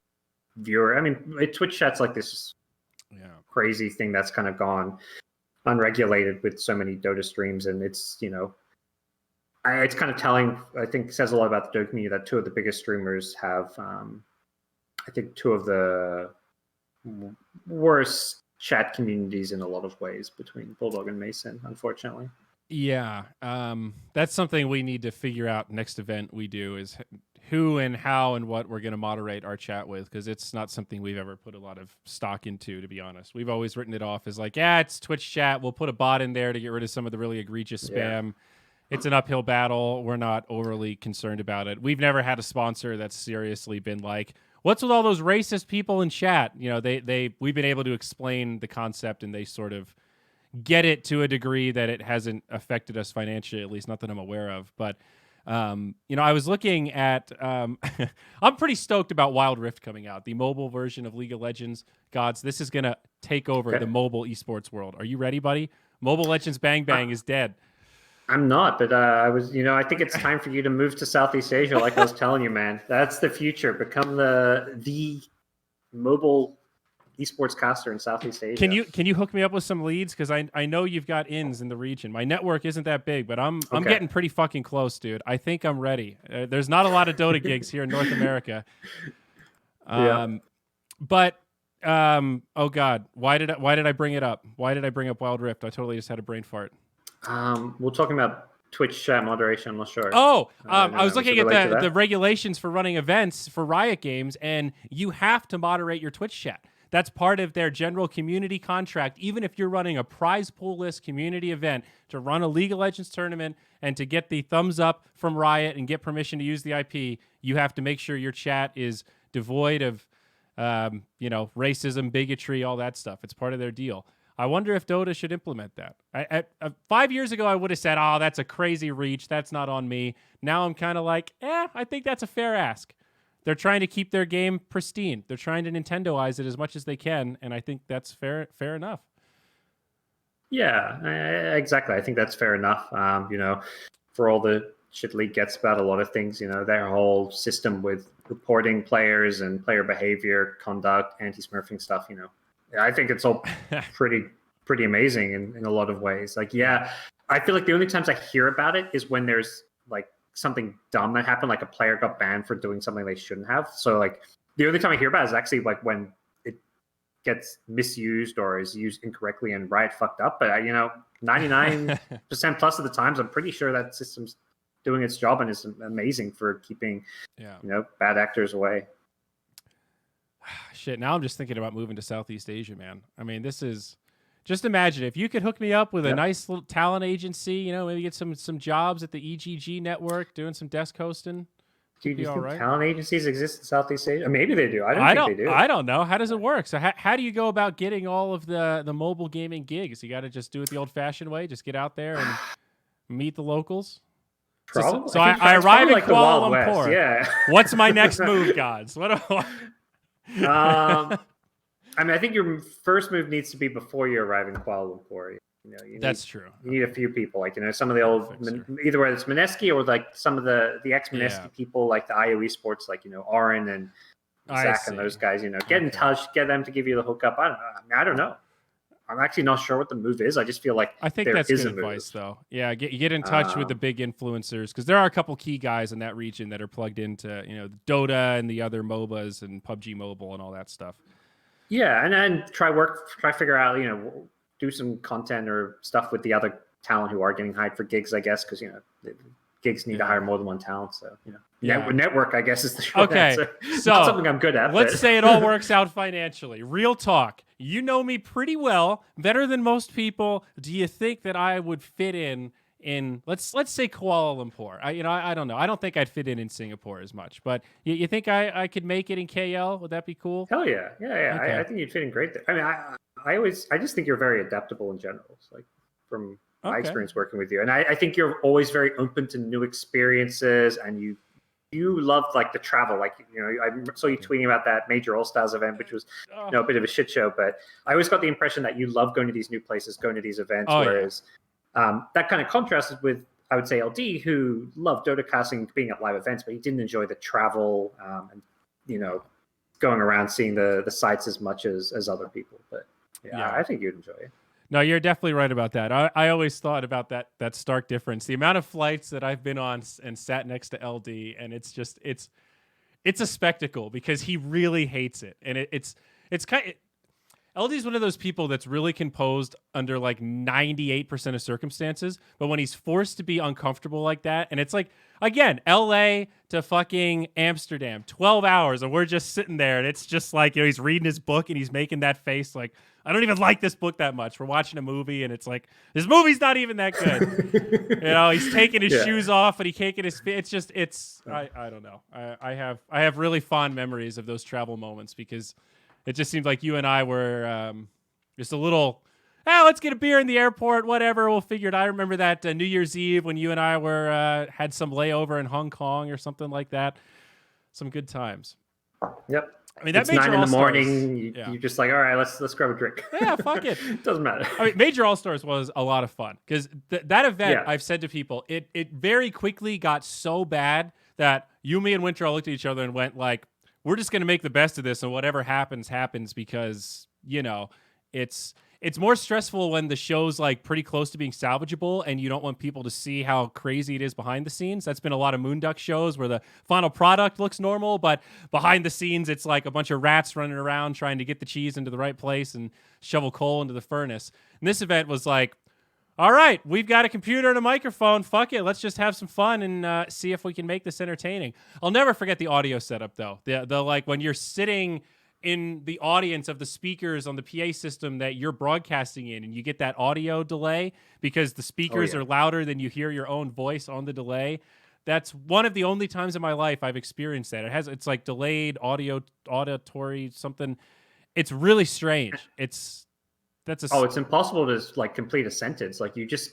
viewer. I mean, Twitch chat's like this crazy thing that's kind of gone unregulated with so many Dota streams, and it's it's kind of telling. I think says a lot about the Dota community that two of the biggest streamers have, I think, two of the worst chat communities in a lot of ways between Bulldog and Mason, unfortunately. Yeah, that's something we need to figure out next event we do is who and how and what we're going to moderate our chat with, because it's not something we've ever put a lot of stock into, to be honest. We've always written it off as like, yeah, it's Twitch chat. We'll put a bot in there to get rid of some of the really egregious spam. Yeah. It's an uphill battle. We're not overly concerned about it. We've never had a sponsor that's seriously been like, what's with all those racist people in chat? You know, we've been able to explain the concept, and they sort of get it to a degree that it hasn't affected us financially, at least not that I'm aware of. But, you know, I was looking at, I'm pretty stoked about Wild Rift coming out, the mobile version of League of Legends. GoDz, this is going to take over the mobile esports world. Are you ready, buddy? Mobile Legends Bang Bang is dead. I'm not, but I was, you know, I think it's time for you to move to Southeast Asia, like I was telling you, man. That's the future. Become the mobile esports caster in Southeast Asia. Can you hook me up with some leads? Because I know you've got ins in the region. My network isn't that big, but I'm getting pretty fucking close, dude. I think I'm ready. There's not a lot of Dota gigs here in North America. But oh god, why did I bring it up? Why did I bring up Wild Rift? I totally just had a brain fart. We're talking about Twitch chat moderation. I'm not sure. Oh, I was looking at the regulations for running events for Riot Games, and you have to moderate your Twitch chat. That's part of their general community contract. Even if you're running a prize pool list community event to run a League of Legends tournament and to get the thumbs up from Riot and get permission to use the IP, you have to make sure your chat is devoid of, you know, racism, bigotry, all that stuff. It's part of their deal. I wonder if Dota should implement that. 5 years ago, I would have said, oh, that's a crazy reach. That's not on me. Now I'm kind of like, I think that's a fair ask. They're trying to keep their game pristine. They're trying to Nintendoize it as much as they can, and I think that's fair enough. Yeah, exactly. I think that's fair enough. You know, for all the shit League gets about a lot of things, you know, their whole system with reporting players and player behavior, conduct, anti-smurfing stuff, you know, I think it's all pretty amazing in a lot of ways. Like, yeah, I feel like the only times I hear about it is when there's like something dumb that happened, like a player got banned for doing something they shouldn't have. So like the only time I hear about it is actually like when it gets misused or is used incorrectly and Riot fucked up. But you know, 99% plus of the times, I'm pretty sure that system's doing its job and is amazing for keeping, you know, bad actors away. Shit, now I'm just thinking about moving to Southeast Asia, man. I mean, this is... Just imagine if you could hook me up with a nice little talent agency, you know, maybe get some jobs at the EGG network, doing some desk hosting. Do you think talent agencies exist in Southeast Asia? Maybe they do. I don't think they do. I don't know. How does it work? So how do you go about getting all of the mobile gaming gigs? You got to just do it the old-fashioned way? Just get out there and meet the locals? Probably. So I arrive in Kuala Lumpur. West, yeah. What's my next move, GoDz? What do I mean, I think your first move needs to be before you arrive in Kuala Lumpur. You know, that's true. You need a few people, like, you know, some of the old, either whether it's Mineski or like some of the ex-Mineski people, like the IO esports, like, you know, Aaron and Zach and those guys, you know, get in touch, get them to give you the hookup. I don't know. I'm actually not sure what the move is. I just feel like I think that's good advice, though. Yeah, get in touch with the big influencers, because there are a couple key guys in that region that are plugged into, you know, Dota and the other MOBAs and PUBG Mobile and all that stuff. Yeah, and try figure out, you know, do some content or stuff with the other talent who are getting hired for gigs, I guess, because, you know, gigs need to hire more than one talent. So, you know, network, I guess, is the short answer. So not something I'm good at. Let's say it all works out financially. Real talk. You know me pretty well, better than most people. Do you think that I would fit in let's say Kuala Lumpur? I don't know. I don't think I'd fit in Singapore as much, but you think I could make it in KL? Would that be cool? Hell yeah. Okay. I think you'd fit in great there. I mean, I just think you're very adaptable in general. It's like from my experience working with you, and I think you're always very open to new experiences, and you love like the travel. Like, you know, I saw you tweeting about that major All Stars event, which was, you know, a bit of a shit show, but I always got the impression that you love going to these new places, going to these events, whereas that kind of contrasted with, I would say, LD, who loved Dota casting, being at live events, but he didn't enjoy the travel and, you know, going around seeing the sites as much as other people. But yeah, I think you'd enjoy it. No, you're definitely right about that. I always thought about that stark difference. The amount of flights that I've been on and sat next to LD, and it's just it's a spectacle because he really hates it, and it's kind of, LD's one of those people that's really composed under like 98% of circumstances, but when he's forced to be uncomfortable like that, and it's like, again, LA to fucking Amsterdam, 12 hours, and we're just sitting there, and it's just like, he's reading his book and he's making that face like, I don't even like this book that much. We're watching a movie and it's like, this movie's not even that good. He's taking his shoes off and he can't get his feet. It's just, I don't know. I have really fond memories of those travel moments because it just seemed like you and I were just a little, let's get a beer in the airport, whatever. We'll figure it out. I remember that New Year's Eve when you and I were had some layover in Hong Kong or something like that. Some good times. Yep. I mean, that it's Major 9 in the All-Stars, morning. You're just like, all right, let's grab a drink. Yeah, fuck it. Doesn't matter. I mean, Major All-Stars was a lot of fun because that event, I've said to people, it very quickly got so bad that you, me, and Winter all looked at each other and went like, we're just going to make the best of this, and whatever happens because, it's more stressful when the show's like pretty close to being salvageable and you don't want people to see how crazy it is behind the scenes. That's been a lot of Moonduck shows where the final product looks normal, but behind the scenes, it's like a bunch of rats running around trying to get the cheese into the right place and shovel coal into the furnace. And this event was like, all right, we've got a computer and a microphone. Fuck it. Let's just have some fun and see if we can make this entertaining. I'll never forget the audio setup, though. The like when you're sitting in the audience of the speakers on the PA system that you're broadcasting in, and you get that audio delay because the speakers are louder than you hear your own voice on the delay. That's one of the only times in my life I've experienced that. It's like delayed auditory something. It's really strange. It's impossible to like complete a sentence. Like you just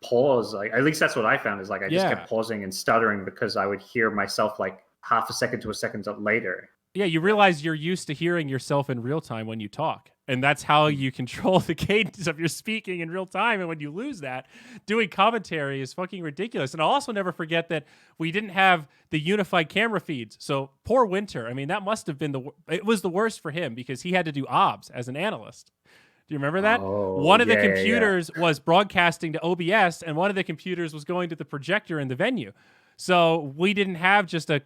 pause. Like at least that's what I found is like I just kept pausing and stuttering because I would hear myself like half a second to a second later. Yeah, you realize you're used to hearing yourself in real time when you talk. And that's how you control the cadence of your speaking in real time. And when you lose that, doing commentary is fucking ridiculous. And I'll also never forget that we didn't have the unified camera feeds. So poor Winter, I mean, that must have been it was the worst for him because he had to do OBS as an analyst. Do you remember that? One of the computers was broadcasting to OBS and one of the computers was going to the projector in the venue. So we didn't have just a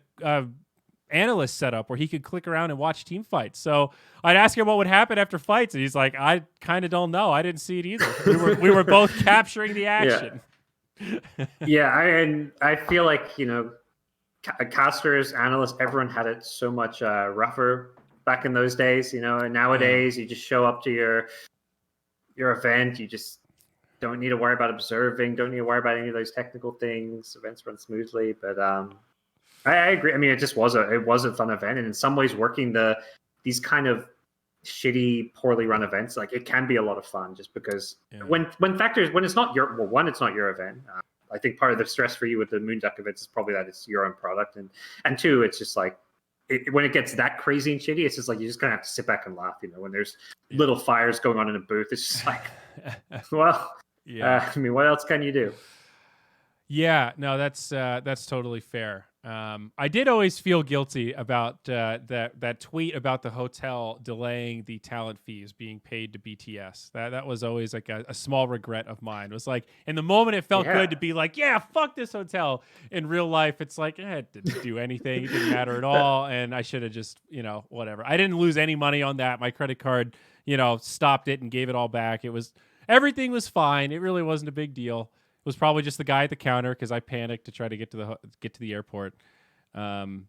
analyst setup where he could click around and watch team fights. So I'd ask him what would happen after fights, and he's like, I kind of don't know. I didn't see it either. We were both capturing the action. I feel like, casters, analysts, everyone had it so much rougher back in those days, and nowadays you just show up to your event, you just don't need to worry about observing, don't need to worry about any of those technical things. Events run smoothly, but I agree. I mean, it was a fun event, and in some ways, working these kind of shitty, poorly run events, like it can be a lot of fun, just because when it's not your event. I think part of the stress for you with the Moonduck events is probably that it's your own product, and two, it's just like when it gets that crazy and shitty, it's just like you just kind of have to sit back and laugh. When there's little fires going on in a booth, it's just like, well, I mean, what else can you do? Yeah, no, that's totally fair. I did always feel guilty about that tweet about the hotel delaying the talent fees being paid to BTS. That was always like a small regret of mine. It was like in the moment it felt good to be like, yeah, fuck this hotel. In real life, it's like it didn't do anything. It didn't matter at all, and I should have just whatever. I didn't lose any money on that. My credit card stopped it and gave it all back. Everything was fine. It really wasn't a big deal. Was probably just the guy at the counter because I panicked to try to get to the airport. So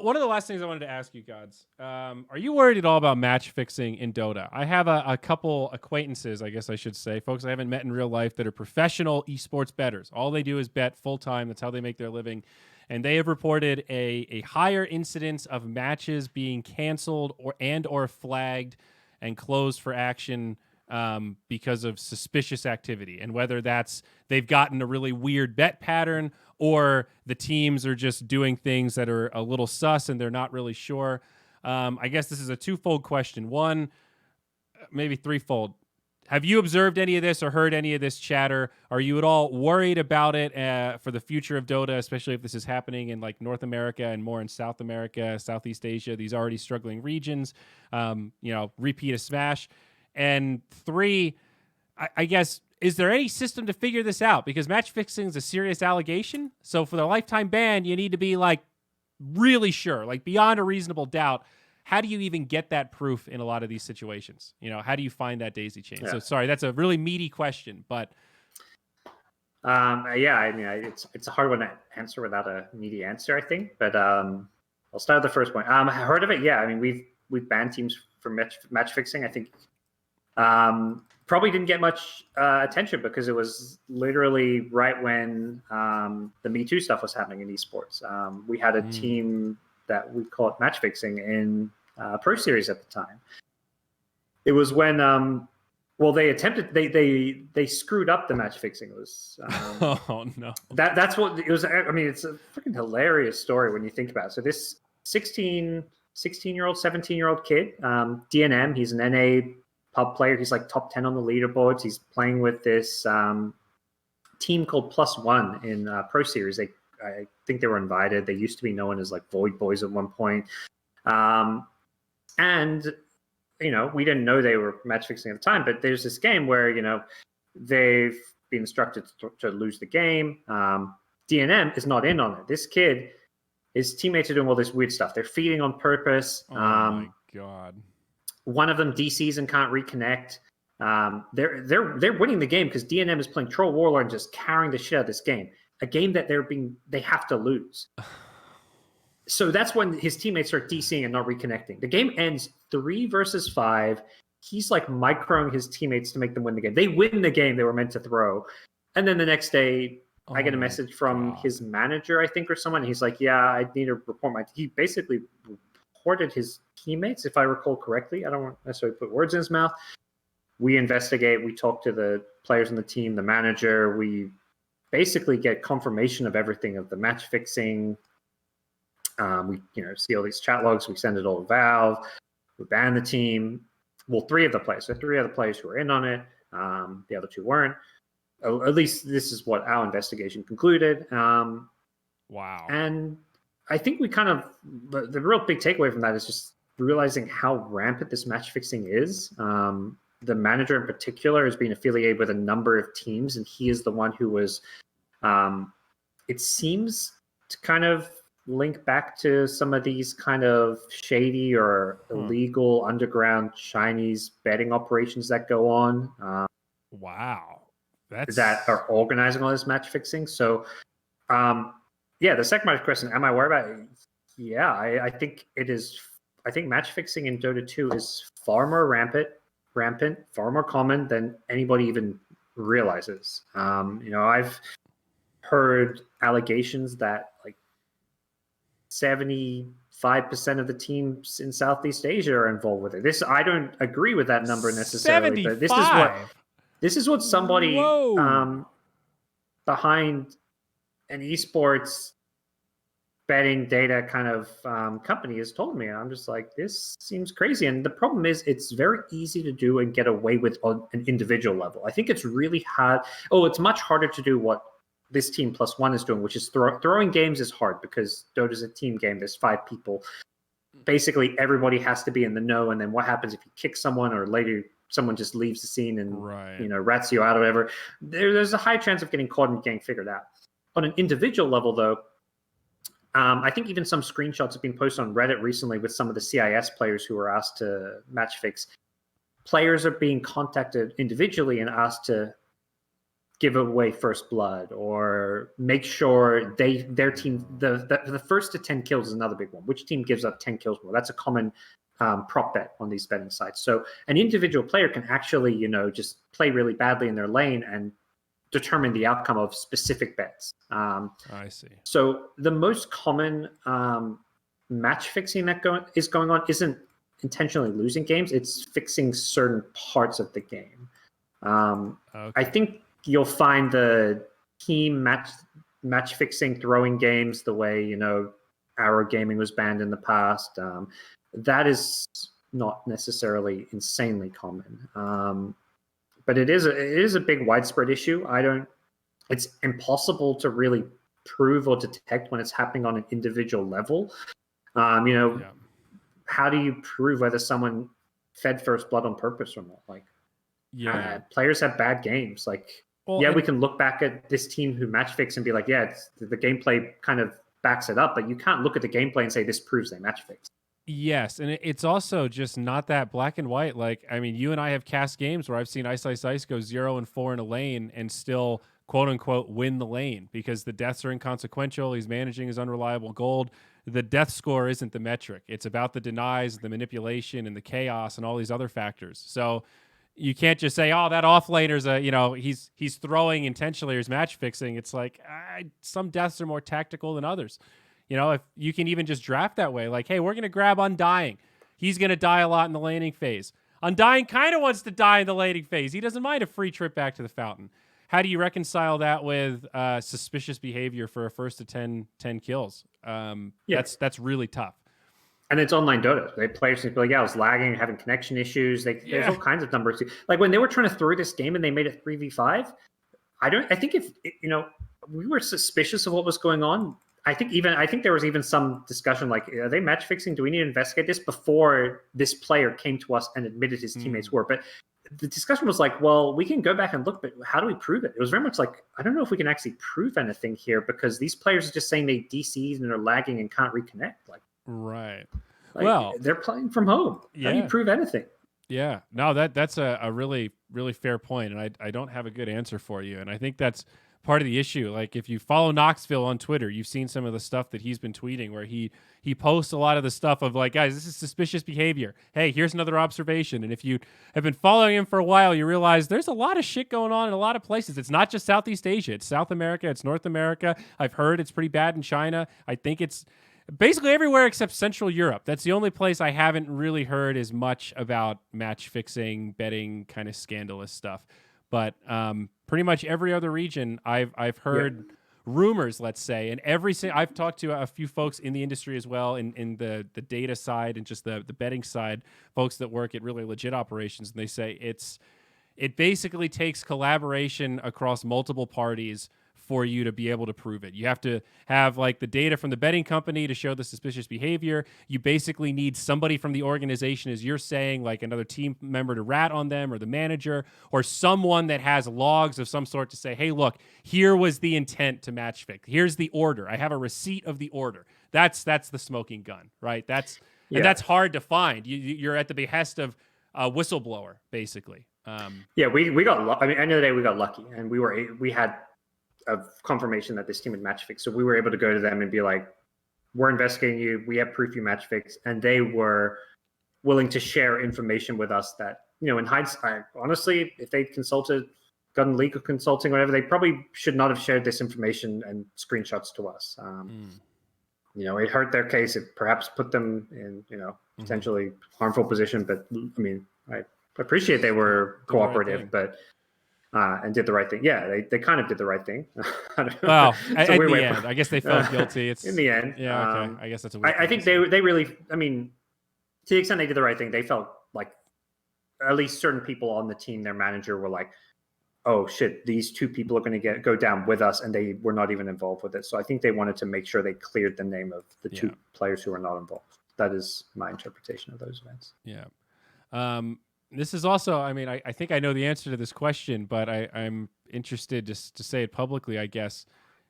one of the last things I wanted to ask you, GoDz, are you worried at all about match fixing in Dota? I have a couple acquaintances, I guess I should say, folks I haven't met in real life that are professional esports bettors. All they do is bet full time. That's how they make their living. And they have reported a higher incidence of matches being canceled or flagged and closed for action because of suspicious activity. And whether that's they've gotten a really weird bet pattern or the teams are just doing things that are a little sus and they're not really sure. I guess this is a twofold question. One, maybe threefold. Have you observed any of this or heard any of this chatter? Are you at all worried about it for the future of Dota, especially if this is happening in like North America and more in South America, Southeast Asia, these already struggling regions, repeat a Smash? And three, I guess, is there any system to figure this out? Because match fixing is a serious allegation. So for the lifetime ban, you need to be like really sure, like beyond a reasonable doubt, how do you even get that proof in a lot of these situations? How do you find that daisy chain? Yeah. So sorry, that's a really meaty question, but yeah, I mean, it's a hard one to answer without a meaty answer, I think. But I'll start with the first point. I heard of it. Yeah, I mean, we've banned teams from match fixing. I think probably didn't get much attention because it was literally right when the Me Too stuff was happening in esports. We had a team that we called Matchfixing in Pro Series at the time. It was when they attempted they screwed up the match fixing. It was oh no. That's what it was. I mean, it's a freaking hilarious story when you think about it. So this 16-year-old, 17-year-old kid, DNM, he's an NA pub player. He's like top 10 on the leaderboards. He's playing with this team called Plus One in Pro Series. I think they were invited. They used to be known as like Void Boys at one point. And we didn't know they were match fixing at the time, but there's this game where, they've been instructed to lose the game. DNM is not in on it. This kid, his teammates are doing all this weird stuff. They're feeding on purpose. Oh my God. One of them DCs and can't reconnect. They're winning the game because DNM is playing Troll Warlord and just carrying the shit out of this game. A game that they have to lose. So that's when his teammates start DCing and not reconnecting. The game ends 3 versus 5. He's like microing his teammates to make them win the game. They win the game they were meant to throw. And then the next day, I get a message from his manager, I think, or someone. He's like, yeah, I need to report he basically reported his teammates, if I recall correctly. I don't want to necessarily put words in his mouth. We investigate. We talk to the players on the team, the manager. We basically get confirmation of everything, of the match fixing. We see all these chat logs. We send it all to Valve. We ban the team. Well, 3 of the players. So 3 other players who were in on it. The other 2 weren't. At least this is what our investigation concluded. Wow. And I think we kind of the real big takeaway from that is just realizing how rampant this match fixing is. The manager in particular has been affiliated with a number of teams, and he is the one who was. It seems to kind of link back to some of these kind of shady or illegal underground Chinese betting operations that go on. Wow. That are organizing all this match fixing. So, the second part of the question, am I worried about it? Yeah, I think it is. I think match fixing in Dota 2 is far more rampant, far more common than anybody even realizes. I've heard allegations that like 75% of the teams in Southeast Asia are involved with it. I don't agree with that number necessarily, 75? but this is what somebody behind an esports betting data kind of company has told me. And I'm just like, this seems crazy. And the problem is it's very easy to do and get away with on an individual level. I think it's really hard. It's much harder to do what this team Plus One is doing, which is throwing games is hard because Dota's a team game. There's 5 people. Basically, everybody has to be in the know. And then what happens if you kick someone or later someone just leaves the scene and rats you out or whatever? There's a high chance of getting caught and getting figured out. On an individual level, though, I think even some screenshots have been posted on Reddit recently with some of the CIS players who were asked to match fix. Players are being contacted individually and asked to give away first blood or make sure their team the first to 10 kills is another big one. Which team gives up 10 kills more? That's a common prop bet on these betting sites. So an individual player can actually just play really badly in their lane and determine the outcome of specific bets. I see. So the most common match fixing that is going on isn't intentionally losing games. It's fixing certain parts of the game. I think you'll find the team match fixing throwing games the way Arrow Gaming was banned in the past. That is not necessarily insanely common. But it is a big widespread issue. It's impossible to really prove or detect when it's happening on an individual level. How do you prove whether someone fed first blood on purpose or not? Players have bad games. We can look back at this team who match fix and be like, the gameplay kind of backs it up, but you can't look at the gameplay and say this proves they match fix. Yes, and it's also just not that black and white. Like, I mean, you and I have cast games where I've seen Ice Ice Ice go 0-4 in a lane and still, quote unquote, win the lane because the deaths are inconsequential. He's managing his unreliable gold. The death score isn't the metric. It's about the denies, the manipulation, and the chaos, and all these other factors. So you can't just say, "Oh, that off laner's he's throwing intentionally or he's match fixing." It's like some deaths are more tactical than others. If you can even just draft that way, like, hey, we're going to grab Undying. He's going to die a lot in the laning phase. Undying kind of wants to die in the laning phase. He doesn't mind a free trip back to the fountain. How do you reconcile that with suspicious behavior for a first to 10 kills? That's really tough. And it's online Dota. The players can be like, I was lagging, having connection issues. There's all kinds of numbers. Like when they were trying to throw this game and they made it 3v5, I think if we were suspicious of what was going on. I think there was even some discussion like, are they match fixing? Do we need to investigate this? Before this player came to us and admitted his teammates were. But the discussion was like, well, we can go back and look, but how do we prove it? It was very much like, I don't know if we can actually prove anything here because these players are just saying they DC'd and are lagging and can't reconnect. Right. Well, they're playing from home. How do you prove anything? Yeah. No, that's a really, really fair point, and I don't have a good answer for you. And I think that's part of the issue. Like if you follow Knoxville on Twitter, you've seen some of the stuff that he's been tweeting where he posts a lot of the stuff of like, guys, this is suspicious behavior. Hey, here's another observation. And if you have been following him for a while, you realize there's a lot of shit going on in a lot of places. It's not just Southeast Asia. It's South America. It's North America. I've heard it's pretty bad in China. I think it's basically everywhere except Central Europe. That's the only place I haven't really heard as much about match fixing, betting, kind of scandalous stuff. But pretty much every other region, I've heard rumors, let's say, and I've talked to a few folks in the industry as well, in the data side and just the betting side, folks that work at really legit operations, and they say it basically takes collaboration across multiple parties for you to be able to prove it. You have to have like the data from the betting company to show the suspicious behavior. You basically need somebody from the organization, as you're saying, like another team member to rat on them or the manager or someone that has logs of some sort to say, hey, look, here was the intent to match fix. Here's the order. I have a receipt of the order. That's the smoking gun, right? And that's hard to find. You're at the behest of a whistleblower, basically. We got. I mean, end of the day, we got lucky, and we had of confirmation that this team had match fixed. So we were able to go to them and be like, we're investigating you. We have proof you match fixed. And they were willing to share information with us that, in hindsight, honestly, if they gotten legal consulting or whatever, they probably should not have shared this information and screenshots to us. It hurt their case. It perhaps put them in, potentially harmful position. But I mean, I appreciate they were cooperative, but and did the right thing. Yeah, they kind of did the right thing. Well, at the end, I guess they felt guilty. It's in the end. Yeah, okay. I guess that's a I think they really, I mean, to the extent they did the right thing, they felt like at least certain people on the team, their manager were like, oh shit, these two people are going to go down with us, and they were not even involved with it. So I think they wanted to make sure they cleared the name of the two players who were not involved. That is my interpretation of those events. Yeah. This is also, I mean, I think I know the answer to this question, but I'm interested just to say it publicly, I guess.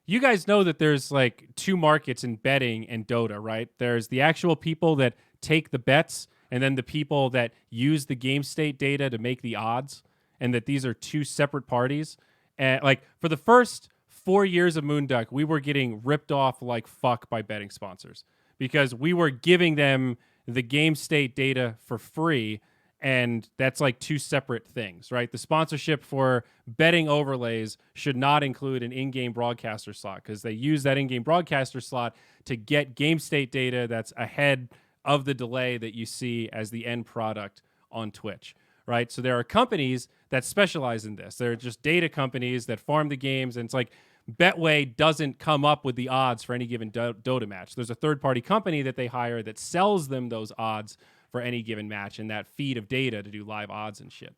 You guys know that there's like two markets in betting and Dota, right? There's the actual people that take the bets and then the people that use the game state data to make the odds, and that these are two separate parties. And like for the first 4 years of Moonduck, we were getting ripped off like fuck by betting sponsors because we were giving them the game state data for free. And that's like two separate things, right? The sponsorship for betting overlays should not include an in-game broadcaster slot because they use that in-game broadcaster slot to get game state data that's ahead of the delay that you see as the end product on Twitch, right? So there are companies that specialize in this. They're just data companies that farm the games, and it's like Betway doesn't come up with the odds for any given Dota match. There's a third-party company that they hire that sells them those odds for any given match and that feed of data to do live odds and shit.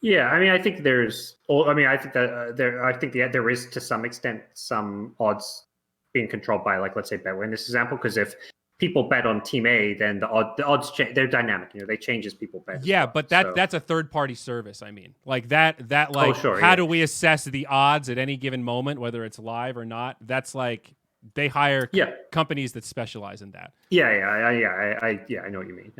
Yeah, I mean, I think there is to some extent some odds being controlled by, like, let's say Betway in this example, because if people bet on Team A, then the odds change. They're dynamic, they change as people bet. Yeah, but that's a third party service. I mean, like that like how do we assess the odds at any given moment, whether it's live or not? That's like they hire Yeah. companies that specialize in that. I know what you mean.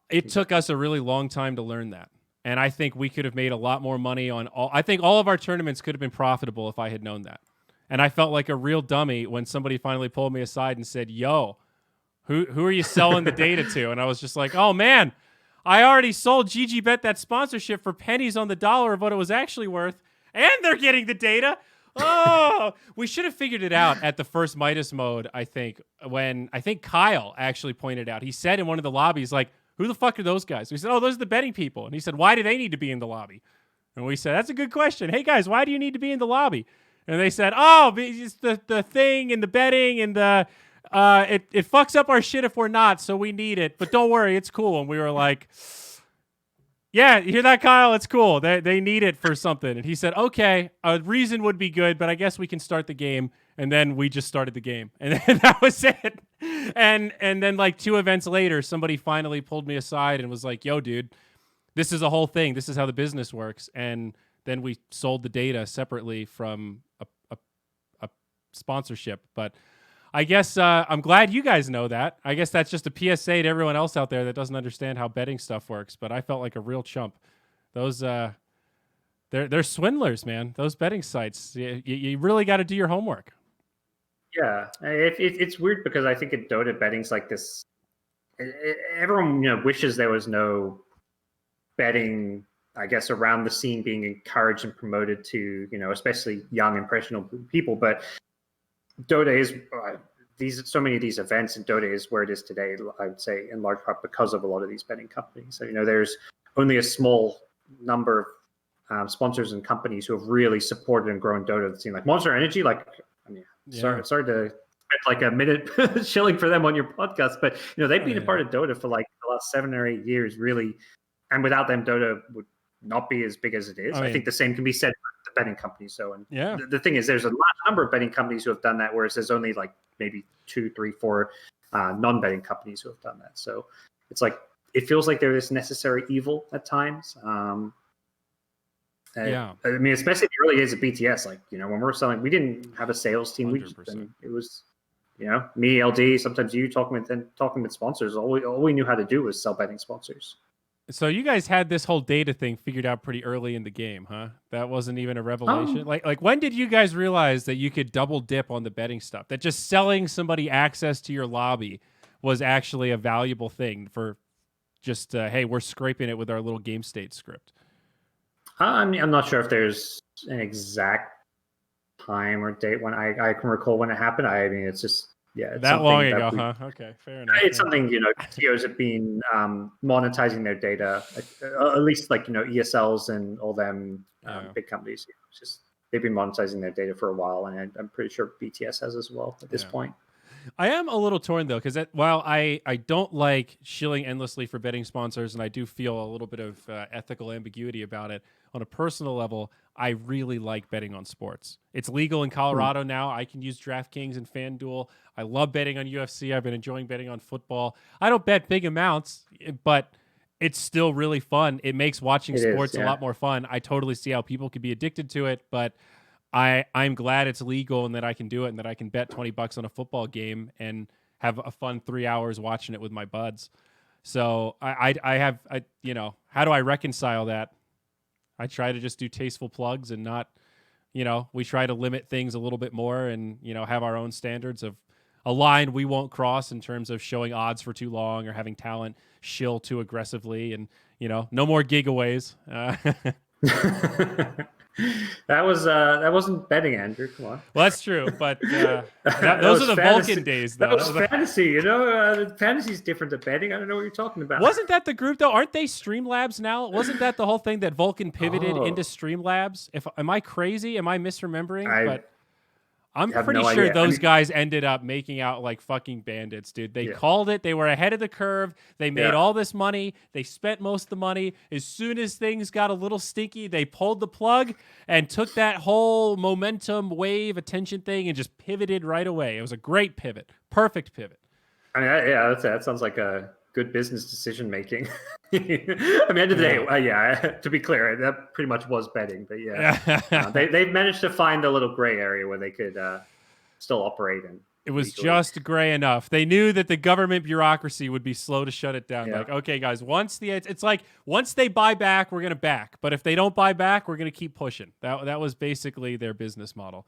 It took us a really long time to learn that. And I think we could have made a lot more money on I think all of our tournaments could have been profitable if I had known that. And I felt like a real dummy when somebody finally pulled me aside and said, yo, who are you selling the data to? And I was just like, oh man, I already sold GGBet that sponsorship for pennies on the dollar of what it was actually worth. And they're getting the data. Oh, we should have figured it out at the first Midas mode, I think, when I think Kyle actually pointed out. He said in one of the lobbies, like, who the fuck are those guys? We said, oh, those are the betting people. And he said, why do they need to be in the lobby? And we said, that's a good question. Hey, guys, why do you need to be in the lobby? And they said, oh, it's the thing and the betting and the it fucks up our shit if we're not, so we need it. But don't worry, it's cool. And we were like, yeah, you hear that, Kyle? It's cool. They need it for something. And he said, okay, a reason would be good, but I guess we can start the game. And then we just started the game. And then that was it. And then like 2 events later, somebody finally pulled me aside and was like, yo, dude, this is a whole thing. This is how the business works. And then we sold the data separately from a sponsorship. But I guess I'm glad you guys know that. I guess that's just a PSA to everyone else out there that doesn't understand how betting stuff works. But I felt like a real chump. Those they're swindlers, man. Those betting sites. You really got to do your homework. Yeah, it's weird because I think in Dota betting's like this. Everyone wishes there was no betting, I guess, around the scene being encouraged and promoted to especially young impressionable people. But Dota is so many of these events, and Dota is where it is today. I would say in large part because of a lot of these betting companies. So there's only a small number of sponsors and companies who have really supported and grown Dota. The scene, like Monster Energy, like. Sorry to spend like a minute shilling for them on your podcast, but they've been a part of Dota for like the last 7 or 8 years, really. And without them, Dota would not be as big as it is. I think the same can be said for the betting companies. So, and the thing is, there's a large number of betting companies who have done that, whereas there's only like maybe 2, 3, 4 non-betting companies who have done that. So it's like it feels like there is necessary evil at times. I mean, especially in the early days of BTS, like, when we're selling, we didn't have a sales team. It was, me, LD, sometimes you talking with sponsors. All we knew how to do was sell betting sponsors. So you guys had this whole data thing figured out pretty early in the game, huh? That wasn't even a revelation. Like when did you guys realize that you could double dip on the betting stuff? That just selling somebody access to your lobby was actually a valuable thing for just, hey, we're scraping it with our little game state script. I'm not sure if there's an exact time or date when I can recall when it happened. I mean, it's just it's that long ago, huh? Okay, fair enough. It's something TOs have been monetizing their data, at least like ESLs and all them big companies. It's just they've been monetizing their data for a while, and I'm pretty sure BTS has as well at this point. I am a little torn though, because while I don't like shilling endlessly for betting sponsors, and I do feel a little bit of ethical ambiguity about it, on a personal level, I really like betting on sports. It's legal in Colorado now. I can use DraftKings and FanDuel. I love betting on UFC. I've been enjoying betting on football. I don't bet big amounts, but it's still really fun. It makes watching sports a lot more fun. I totally see how people could be addicted to it, but I'm glad it's legal and that I can do it and that I can bet $20 on a football game and have a fun 3 hours watching it with my buds. So I have how do I reconcile that? I try to just do tasteful plugs and not, we try to limit things a little bit more and, have our own standards of a line we won't cross in terms of showing odds for too long or having talent shill too aggressively and, no more giveaways. That wasn't betting, Andrew. Come on. Well, that's true, but those are the fantasy. Vulcan days, though. That was fantasy. Fantasy's different than betting. I don't know what you're talking about. Wasn't that the group though? Aren't they Streamlabs now? Wasn't that the whole thing that Vulcan pivoted into Streamlabs? Am I crazy? Am I misremembering? But I'm pretty sure those guys ended up making out like fucking bandits, dude. They called it. They were ahead of the curve. They made all this money. They spent most of the money. As soon as things got a little stinky, they pulled the plug and took that whole momentum wave attention thing and just pivoted right away. It was a great pivot. Perfect pivot. I mean, that sounds like a good business decision making. I mean, end of the day, to be clear, that pretty much was betting, but they've managed to find a little gray area where they could still operate and It was legally. just gray enough. They knew that the government bureaucracy would be slow to shut it down. Yeah. Like, okay, guys, it's like once they buy back, we're gonna back. But if they don't buy back, we're gonna keep pushing. That was basically their business model.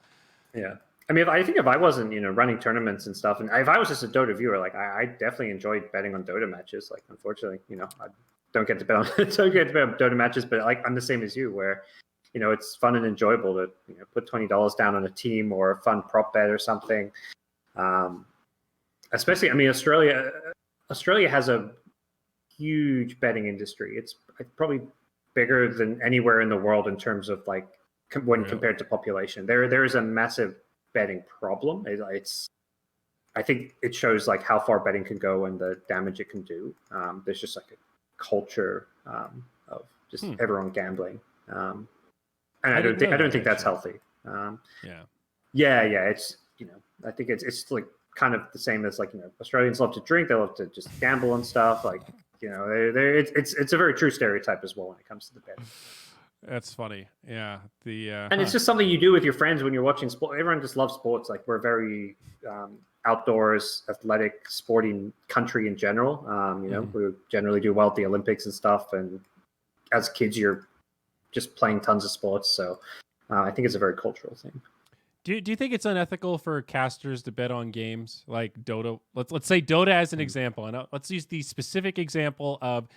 Yeah. I mean, I think if I wasn't, running tournaments and stuff, and if I was just a Dota viewer, like I definitely enjoyed betting on Dota matches. Like, unfortunately, I don't get to bet on Dota matches, but like I'm the same as you, where it's fun and enjoyable to put $20 down on a team or a fun prop bet or something. Especially, I mean, Australia has a huge betting industry. It's probably bigger than anywhere in the world in terms of like compared to population. There is a massive betting problem. I think it shows like how far betting can go and the damage it can do. There's just like a culture of just everyone gambling, and I don't think that's healthy. Yeah. It's I think it's like kind of the same as like Australians love to drink, they love to just gamble and stuff. Like it's a very true stereotype as well when it comes to the betting. That's funny. Yeah. And it's just something you do with your friends when you're watching sport. Everyone just loves sports. Like we're very outdoors, athletic, sporting country in general. We generally do well at the Olympics and stuff. And as kids, you're just playing tons of sports. So I think it's a very cultural thing. Do you think it's unethical for casters to bet on games like Dota? Let's say Dota as an example, and let's use the specific example of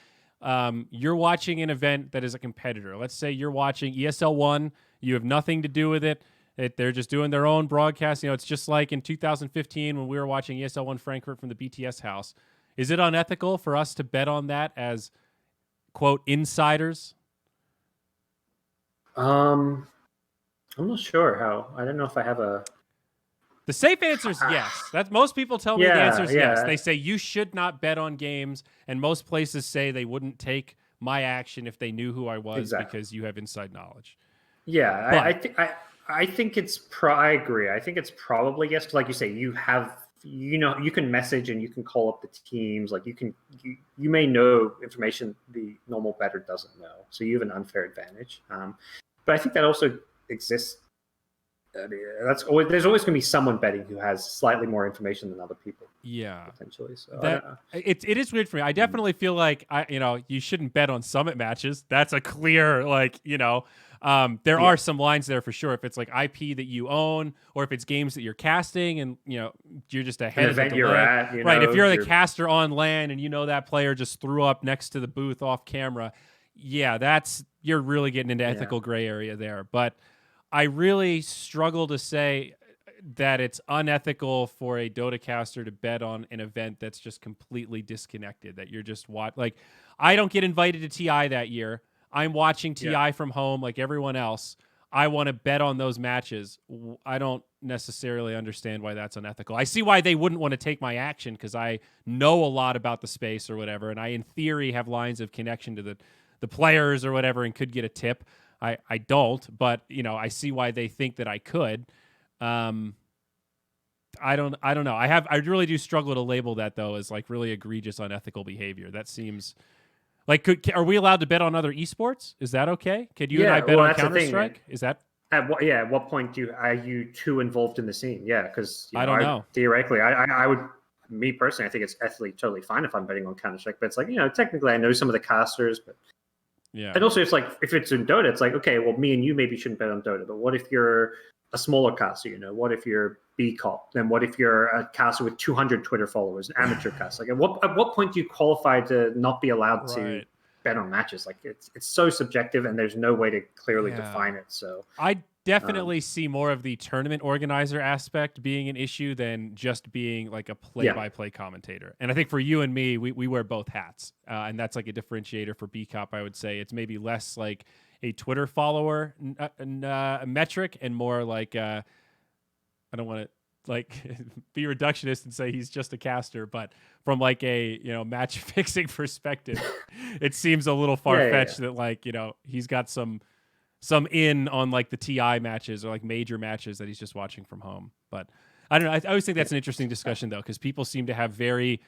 you're watching an event that is a competitor. Let's say you're watching ESL 1. You have nothing to do with it. They're just doing their own broadcast. It's just like in 2015 when we were watching ESL 1 Frankfurt from the BTS house. Is it unethical for us to bet on that as, quote, insiders? I'm not sure how. I don't know if I have a... The safe answer is yes. That's most people tell me the answer is yes. They say you should not bet on games, and most places say they wouldn't take my action if they knew who I was because you have inside knowledge. Yeah, but, I think it's I agree. I think it's probably yes, because like you say, you have you can message and you can call up the teams. Like you may know information the normal bettor doesn't know, so you have an unfair advantage. But I think that also exists. There's always going to be someone betting who has slightly more information than other people. Yeah, potentially. So it is weird for me. I definitely feel like you shouldn't bet on Summit matches. That's a clear there are some lines there for sure. If it's like IP that you own, or if it's games that you're casting, and you're just ahead of the delay. You're at, right? If you're the caster on LAN and that player just threw up next to the booth off camera, you're really getting into ethical gray area there. But I really struggle to say that it's unethical for a Dota caster to bet on an event that's just completely disconnected, that you're just like, I don't get invited to TI that year. I'm watching TI from home like everyone else. I want to bet on those matches. I don't necessarily understand why that's unethical. I see why they wouldn't want to take my action because I know a lot about the space or whatever, and I, in theory, have lines of connection to the players or whatever and could get a tip. I don't, but I see why they think that I could. I don't know. I really do struggle to label that though as like really egregious unethical behavior. That seems like are we allowed to bet on other esports? Is that okay? Could you and I bet on Counter-Strike? Is that at what point are you too involved in the scene? Yeah, because I don't know. Theoretically, I would. Me personally, I think it's ethically totally fine if I'm betting on Counter-Strike, but it's like technically I know some of the casters, but. Yeah. And also, it's like if it's in Dota, it's like, okay, well, me and you maybe shouldn't bet on Dota, but what if you're a smaller caster? What if you're B-Cop? Then what if you're a caster with 200 Twitter followers, an amateur caster? Like, at what point do you qualify to not be allowed to bet on matches? Like, it's so subjective, and there's no way to clearly define it. So I definitely see more of the tournament organizer aspect being an issue than just being like a play-by-play commentator. And I think for you and me, we wear both hats, and that's like a differentiator for B-Cop. I would say it's maybe less like a Twitter follower metric and more like I don't want to like be reductionist and say he's just a caster, but from like a match fixing perspective, it seems a little far-fetched that like he's got some in on like the TI matches or like major matches that he's just watching from home. But I don't know. I always think that's an interesting discussion though, because people seem to have very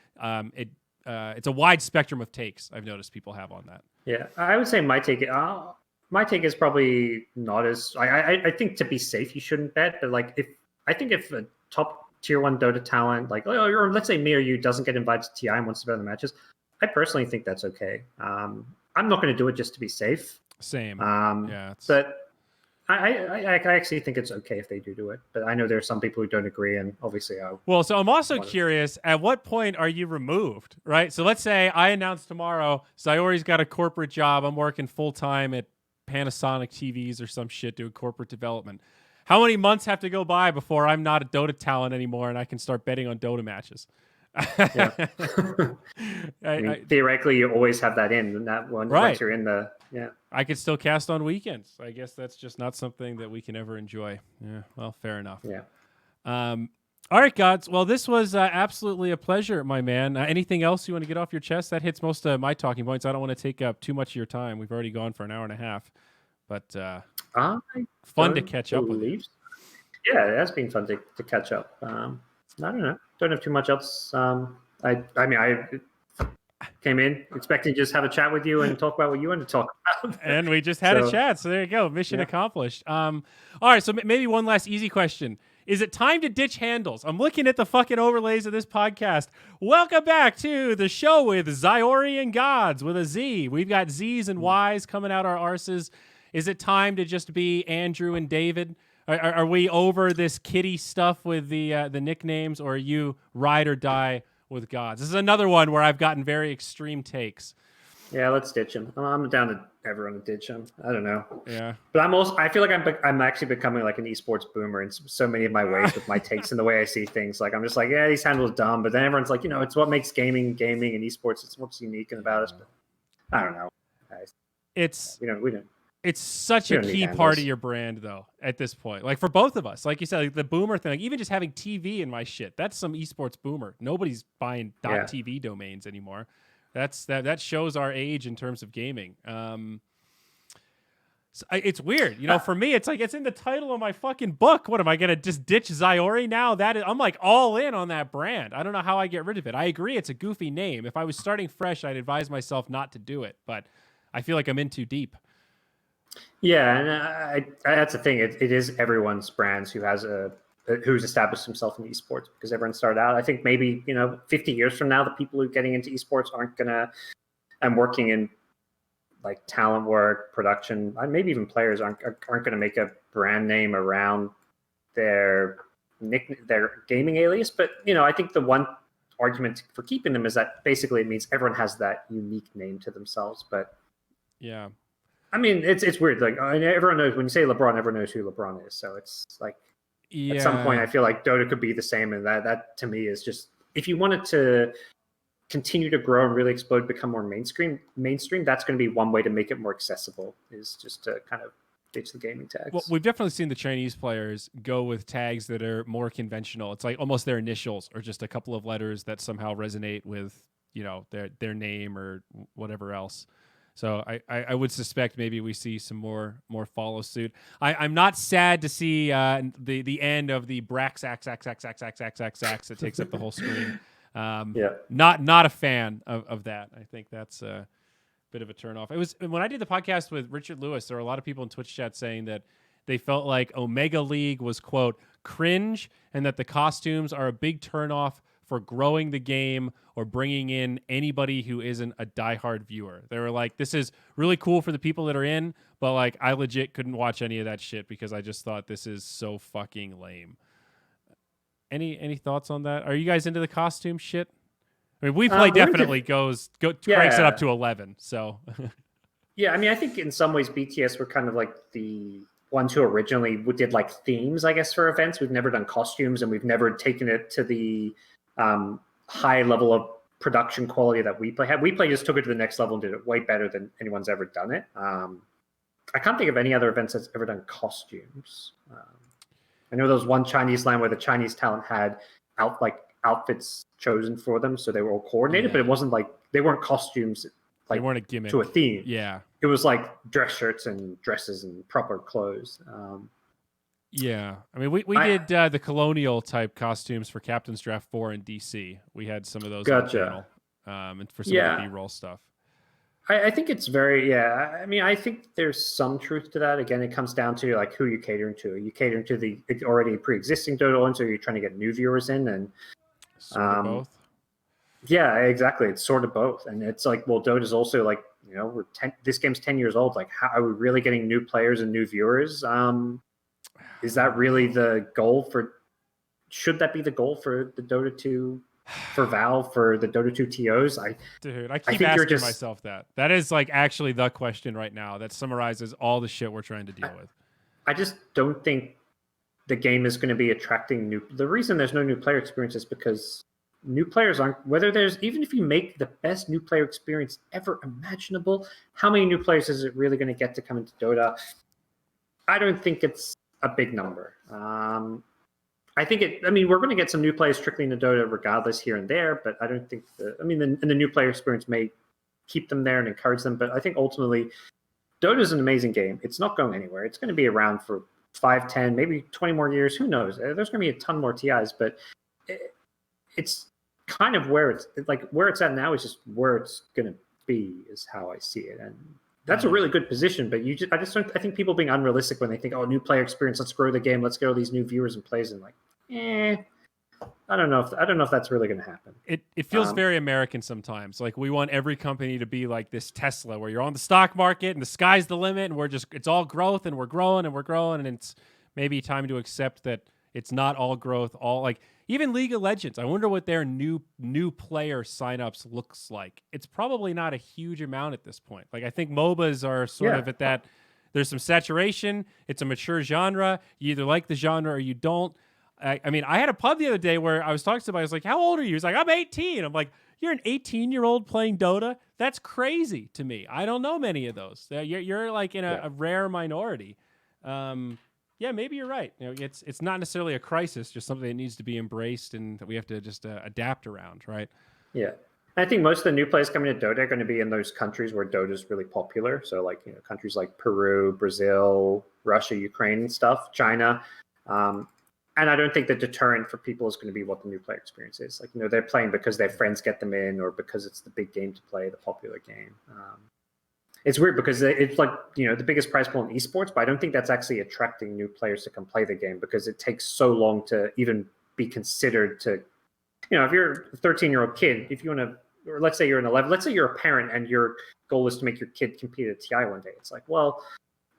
it's a wide spectrum of takes I've noticed people have on that. Yeah, I would say my take is probably not as I think to be safe you shouldn't bet, but like if a top tier 1 Dota talent, like, or let's say me or you doesn't get invited to TI and wants to bet on the matches, I personally think that's okay. I'm not going to do it just to be safe. Same. Yeah. But I actually think it's okay if they do it. But I know there are some people who don't agree, and obviously well, so I'm also curious, at what point are you removed, right? So let's say I announce tomorrow, Zyori's got a corporate job. I'm working full-time at Panasonic TVs or some shit doing corporate development. How many months have to go by before I'm not a Dota talent anymore and I can start betting on Dota matches? Yeah. Theoretically, you always have that in that one. Right. Once you're in the, I could still cast on weekends. I guess that's just not something that we can ever enjoy. Yeah. Well, fair enough. Yeah. All right, GoDz. Well, this was absolutely a pleasure, my man. Anything else you want to get off your chest? That hits most of my talking points. I don't want to take up too much of your time. We've already gone for an hour and a half, but fun to catch up with you. Yeah, it has been fun to catch up. I don't know. Don't have too much else. I mean, I came in expecting to just have a chat with you and talk about what you want to talk about. And we just had a chat. So there you go. Mission accomplished. All right. So maybe one last easy question. Is it time to ditch handles? I'm looking at the fucking overlays of this podcast. Welcome back to the show with Zyori and GoDz with a Z. We've got Z's and Y's coming out our arses. Is it time to just be Andrew and David? Are we over this kitty stuff with the nicknames, or are you ride or die with GoDz? This is another one where I've gotten very extreme takes. Yeah, let's ditch him. I'm down to everyone to ditch him. I don't know. Yeah, but I feel like I'm actually becoming like an esports boomer in so many of my ways with my takes and the way I see things. Like I'm just like, yeah, these handles dumb, but then everyone's like, it's what makes gaming and esports. It's what's unique about us. But I don't know. We don't. It's such a key part of your brand, though, at this point. Like, for both of us. Like you said, like the boomer thing, like even just having TV in my shit, that's some esports boomer. Nobody's buying .tv domains anymore. That shows our age in terms of gaming. So it's weird. For me, it's like it's in the title of my fucking book. What, am I going to just ditch Zyori now? I'm like all in on that brand. I don't know how I get rid of it. I agree it's a goofy name. If I was starting fresh, I'd advise myself not to do it. But I feel like I'm in too deep. Yeah, and that's the thing. It is everyone's brands who's established himself in esports, because everyone started out. I think maybe 50 years from now, the people who are getting into esports aren't gonna and working in like talent work, production, maybe even players aren't gonna make a brand name around their gaming alias. But I think the one argument for keeping them is that basically it means everyone has that unique name to themselves. But yeah. I mean, it's weird. Like, everyone knows when you say LeBron, everyone knows who LeBron is. So it's like, at some point, I feel like Dota could be the same. And that to me is just, if you wanted to continue to grow and really explode, become more mainstream, that's going to be one way to make it more accessible, is just to kind of ditch the gaming tags. Well, we've definitely seen the Chinese players go with tags that are more conventional. It's like almost their initials or just a couple of letters that somehow resonate with, their name or whatever else. So I would suspect maybe we see some more follow suit. I'm not sad to see the end of the Brax X that takes up the whole screen. Not a fan of that. I think that's a bit of a turnoff. It was when I did the podcast with Richard Lewis, there were a lot of people in Twitch chat saying that they felt like Omega League was, quote, cringe, and that the costumes are a big turnoff for growing the game or bringing in anybody who isn't a diehard viewer. They were like, this is really cool for the people that are in, but like I legit couldn't watch any of that shit because I just thought this is so fucking lame. Any thoughts on that? Are you guys into the costume shit? I mean, WePlay definitely cranks it up to 11. So yeah, I mean, I think in some ways BTS were kind of like the ones who originally did like themes, I guess, for events. We've never done costumes, and we've never taken it to the high level of production quality that WePlay had. WePlay just took it to the next level and did it way better than anyone's ever done it. I can't think of any other events that's ever done costumes. I know there was one Chinese LAN where the Chinese talent had outfits chosen for them, so they were all coordinated, but it wasn't like they weren't costumes. Like, they weren't a gimmick to a theme. Yeah, it was like dress shirts and dresses and proper clothes. Yeah, I mean, we did the colonial type costumes for Captain's Draft 4 in DC. We had some of those on the channel, and for some of the B-roll stuff. I think it's very, I mean, I think there's some truth to that. Again, it comes down to like who you're catering to. Are you catering to the already pre-existing Dota ones, or are you trying to get new viewers in? And Sort of both. yeah, exactly. It's sort of both. And it's like, well, Dota's also like, you know, this game's 10 years old. Like, how are we really getting new players and new viewers? Is that really the goal should that be the goal for the Dota 2, for Valve, for the Dota 2 TOs? Dude, I keep asking myself that. That is like actually the question right now that summarizes all the shit we're trying to deal with. I just don't think the game is going to be attracting the reason there's no new player experience is because new players aren't, even if you make the best new player experience ever imaginable, how many new players is it really going to get to come into Dota? I don't think it's a big number. I mean, we're going to get some new players trickling into Dota regardless here and there, but I don't think the new player experience may keep them there and encourage them. But I think ultimately, Dota is an amazing game. It's not going anywhere. It's going to be around for 5, 10, maybe 20 more years. Who knows? There's going to be a ton more TIs, but it's kind of where it's at now is just where it's going to be is how I see it. And that's a really good position, but I think people being unrealistic when they think, oh, new player experience, let's grow the game, let's get all these new viewers and plays, and like, I don't know if that's really going to happen. It feels very American sometimes. Like we want every company to be like this Tesla, where you're on the stock market and the sky's the limit, and it's all growth, and we're growing and we're growing, and it's maybe time to accept that it's not all growth. All like even League of Legends. I wonder what their new player signups looks like. It's probably not a huge amount at this point. Like I think MOBAs are sort of at that. There's some saturation. It's a mature genre. You either like the genre or you don't. I mean, I had a pub the other day where I was talking to somebody. I was like, "How old are you?" He's like, "I'm 18." I'm like, "You're an 18-year-old playing Dota? That's crazy to me. I don't know many of those. You're like in a rare minority." Yeah, maybe you're right. You know, it's not necessarily a crisis, just something that needs to be embraced and that we have to just adapt around, right? Yeah. I think most of the new players coming to Dota are going to be in those countries where Dota is really popular. So like, you know, countries like Peru, Brazil, Russia, Ukraine and stuff, China. And I don't think the deterrent for people is going to be what the new player experience is. Like, you know, they're playing because their friends get them in or because it's the big game to play, the popular game. It's weird because it's like, you know, the biggest prize pool in esports, but I don't think that's actually attracting new players to come play the game because it takes so long to even be considered to, you know, if you're a 13-year-old kid, if you want to, or let's say you're an 11, let's say you're a parent and your goal is to make your kid compete at TI one day. It's like, well,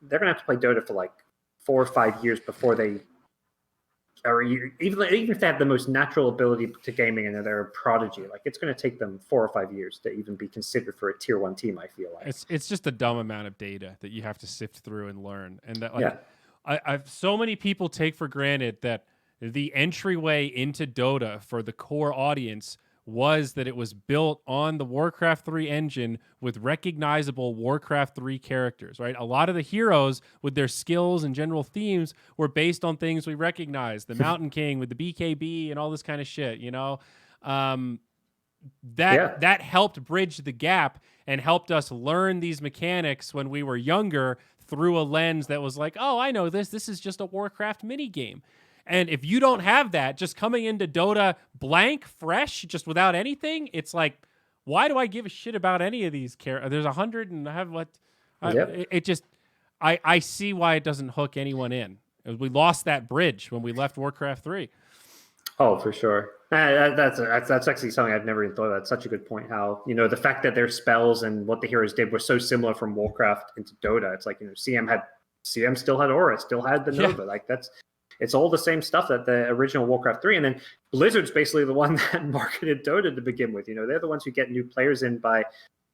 they're going to have to play Dota for like 4 or 5 years before they, or even if they have the most natural ability to gaming and they're a prodigy, like it's going to take them 4 or 5 years to even be considered for a tier 1 team. I feel like it's just a dumb amount of data that you have to sift through and learn, and that like I've so many people take for granted that the entryway into Dota for the core audience was that it was built on the Warcraft 3 engine with recognizable Warcraft 3 characters, right? A lot of the heroes with their skills and general themes were based on things we recognize. The Mountain King with the BKB and all this kind of shit, you know? That helped bridge the gap and helped us learn these mechanics when we were younger through a lens that was like, oh, I know this. This is just a Warcraft mini game. And if you don't have that, just coming into Dota blank, fresh, just without anything, it's like, why do I give a shit about any of these characters? There's 100 and I have what? It just, I see why it doesn't hook anyone in. We lost that bridge when we left Warcraft 3. Oh, for sure. That's actually something I've never even thought of. That's such a good point. How, you know, the fact that their spells and what the heroes did were so similar from Warcraft into Dota. It's like, you know, CM still had Aura, still had the Nova. Like it's all the same stuff that the original Warcraft 3. And then Blizzard's basically the one that marketed Dota to begin with. You know, they're the ones who get new players in by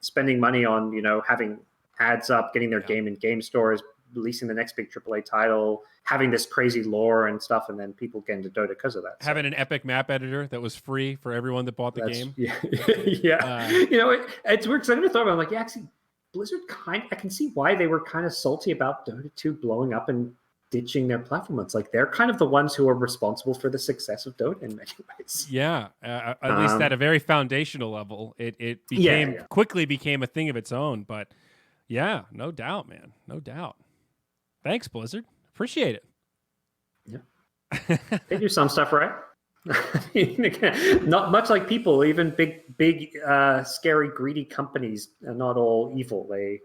spending money on, you know, having ads up, getting their game in game stores, releasing the next big AAA title, having this crazy lore and stuff, and then people get into Dota because of that. Having an epic map editor that was free for everyone that bought the game. Yeah. You know, it's weird because I never thought about it. I'm like, yeah, actually, Blizzard I can see why they were kind of salty about Dota 2 blowing up and ditching their platform. It's like they're kind of the ones who are responsible for the success of Dota in many ways. Yeah, at least at a very foundational level, it quickly became a thing of its own. But yeah, no doubt, man, no doubt. Thanks, Blizzard. Appreciate it. Yeah, they do some stuff right. Again, not much like people. Even big, scary, greedy companies are not all evil. They,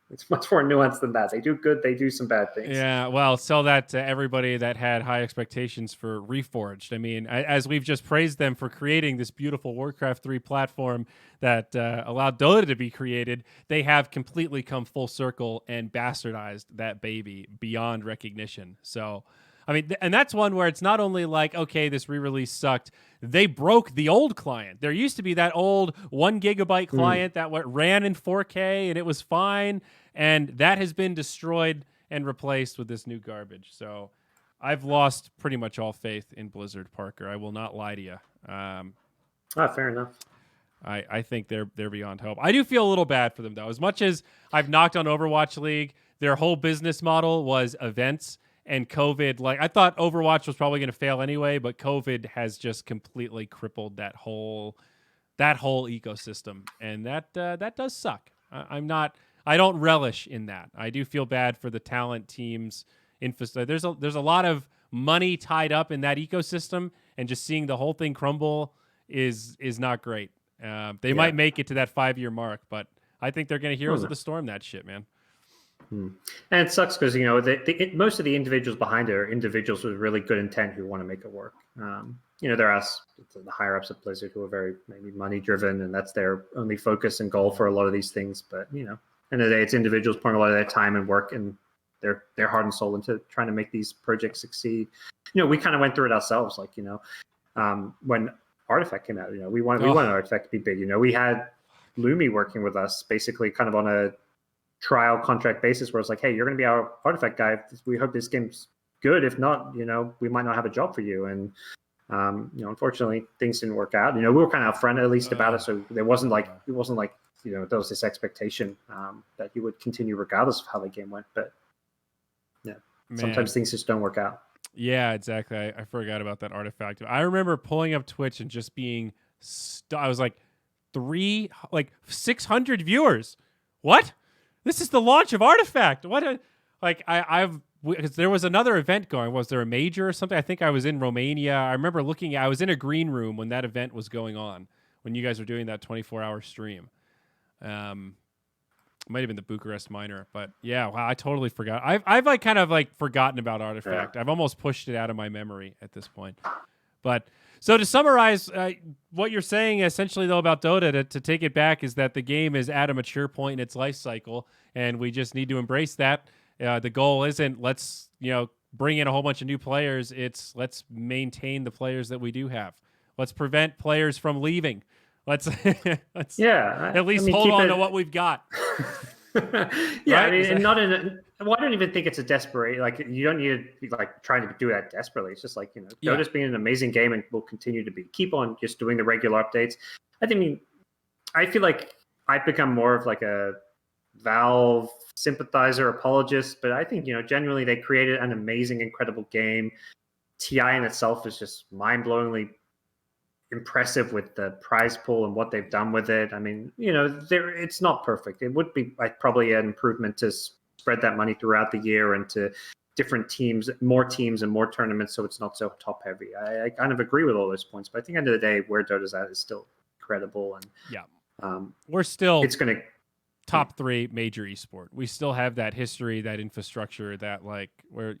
it's much more nuanced than that. They do good. They do some bad things. Yeah, well, sell that to everybody that had high expectations for Reforged. I mean, as we've just praised them for creating this beautiful Warcraft 3 platform that allowed Dota to be created, they have completely come full circle and bastardized that baby beyond recognition. So, I mean, and that's one where it's not only like, okay, this re-release sucked. They broke the old client. There used to be that old 1 gigabyte client that ran in 4K and it was fine. And that has been destroyed and replaced with this new garbage. So I've lost pretty much all faith in Blizzard, Parker. I will not lie to you. Fair enough. I think they're beyond hope. I do feel a little bad for them, though. As much as I've knocked on Overwatch League, their whole business model was events. And COVID, like I thought Overwatch was probably going to fail anyway, but COVID has just completely crippled that whole ecosystem, and that does suck. I don't relish in that. I do feel bad for the talent teams. There's a lot of money tied up in that ecosystem, and just seeing the whole thing crumble is not great. They might make it to that 5-year mark, but I think they're going to heroes of the storm that shit, man. And it sucks because most of the individuals behind it are individuals with really good intent who want to make it work. There are the higher ups at Blizzard who are very maybe money driven, and that's their only focus and goal for a lot of these things. But end of the day, it's individuals pouring a lot of their time and work and their heart and soul into trying to make these projects succeed. We kind of went through it ourselves. Like when Artifact came out, we wanted Artifact to be big. We had Lumi working with us, basically kind of on a trial contract basis where it's like, hey, you're going to be our Artifact guy. We hope this game's good. If not, we might not have a job for you. And unfortunately, things didn't work out. We were kind of upfront at least about it, so there wasn't like there was this expectation that he would continue regardless of how the game went. But sometimes things just don't work out. Yeah, exactly. I forgot about that Artifact. I remember pulling up Twitch and just being, I was like 600 viewers. What? This is the launch of Artifact. Because there was another event going. Was there a major or something? I think I was in Romania. I remember I was in a green room when that event was going on, when you guys were doing that 24-hour stream. Might have been the Bucharest Minor, but yeah, wow, I totally forgot. I've kind of forgotten about Artifact. I've almost pushed it out of my memory at this point. But so to summarize, what you're saying essentially though about Dota, to take it back, is that the game is at a mature point in its life cycle, and we just need to embrace that. The goal isn't let's bring in a whole bunch of new players. It's let's maintain the players that we do have. Let's prevent players from leaving. Let's at least hold on to what we've got. Yeah, right? I don't even think it's a desperate. You don't need to be trying to do that desperately. It's just Dota's being an amazing game and will continue to be. Keep on just doing the regular updates. I feel like I've become more of a Valve sympathizer, apologist, but I think genuinely they created an amazing, incredible game. TI in itself is just mind-blowingly impressive with the prize pool and what they've done with it. It's not perfect. It would be probably an improvement to spread that money throughout the year and to different teams and more tournaments, so it's not so top heavy. I kind of agree with all those points, but I think at the end of the day, where Dota's at is still incredible. And we're still top 3 major esport. We still have that history, that infrastructure, that where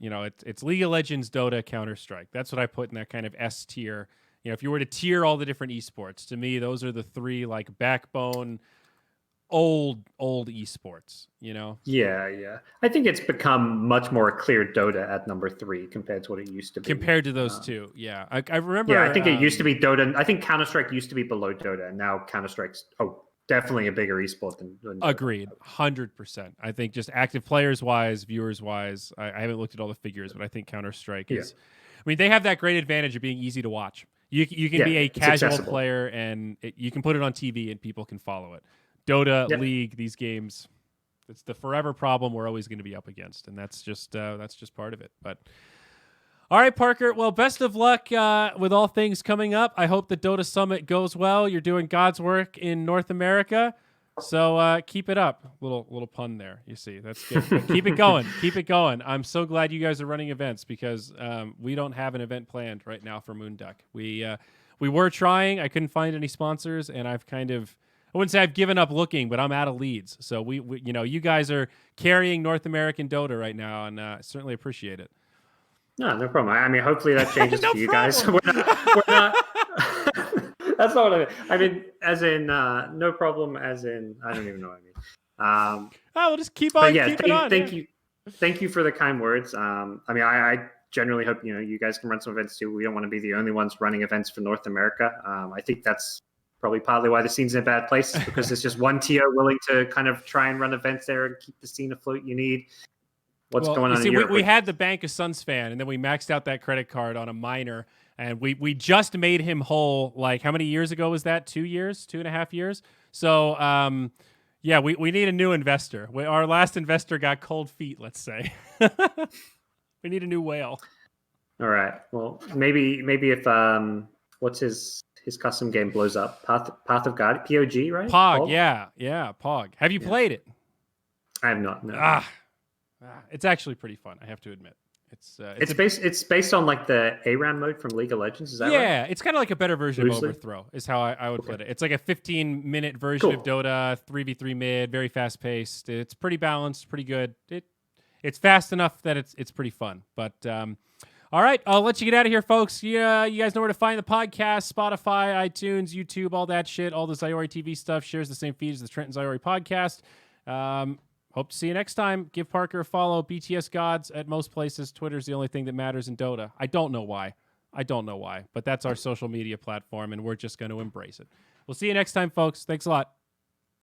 it's League of Legends, Dota, Counter-Strike. That's what I put in that kind of S tier. If you were to tier all the different esports, to me, those are the 3 backbone old esports, Yeah. I think it's become much more clear Dota at number 3 compared to what it used to be. Compared to those two, yeah. I remember. Yeah, I think it used to be Dota. I think Counter-Strike used to be below Dota, and now Counter-Strike's definitely a bigger esport than Agreed, 100%. I think just active players wise, viewers wise, I haven't looked at all the figures, but I think Counter-Strike is. I mean, they have that great advantage of being easy to watch. You can be a casual player, and you can put it on TV, and people can follow it. Dota, League, these games, it's the forever problem we're always going to be up against, and that's just part of it. But all right, Parker. Well, best of luck with all things coming up. I hope the Dota Summit goes well. You're doing God's work in North America. So keep it up. Little pun there. You see, that's good. But keep it going. Keep it going. I'm so glad you guys are running events because we don't have an event planned right now for Moonduck. We were trying. I couldn't find any sponsors, and I've kind of, I wouldn't say I've given up looking, but I'm out of leads. So we you know, you guys are carrying North American Dota right now, and certainly appreciate it. No problem. I mean, hopefully that changes for you guys. We're not that's not what I mean. I mean, as in, no problem, as in, I don't even know what I mean. We'll just keep on. Yeah, keep on. Thank you for the kind words. I mean, I generally hope, you know, you guys can run some events too. We don't want to be the only ones running events for North America. I think that's probably partly why the scene's in a bad place, because there's just one TO willing to kind of try and run events there and keep the scene afloat. You need what's going on in Europe. We had the Bank of Suns fan, and then we maxed out that credit card on a minor. And we just made him whole, like, how many years ago was that? 2 years? 2.5 years? So, yeah, we need a new investor. Our last investor got cold feet, let's say. We need a new whale. All right. Well, maybe if, what's his custom game blows up? Path of God? POG, right? Pog, yeah, Pog. Have you played it? I have not, no. It's actually pretty fun, I have to admit. It's based on like the ARAM mode from League of Legends. Is that right? Yeah, it's kind of like a better version of Overthrow, is how I would put it. It's like a 15-minute version of Dota, 3v3 mid, very fast paced. It's pretty balanced, pretty good. It's fast enough that it's pretty fun. But all right, I'll let you get out of here, folks. Yeah, you guys know where to find the podcast: Spotify, iTunes, YouTube, all that shit. All the ZyoriTV stuff shares the same feed as the Trent and Zyori podcast. Hope to see you next time. Give Parker a follow. BTS GoDz at most places. Twitter's the only thing that matters in Dota. I don't know why, but that's our social media platform, and we're just going to embrace it. We'll see you next time, folks. Thanks a lot.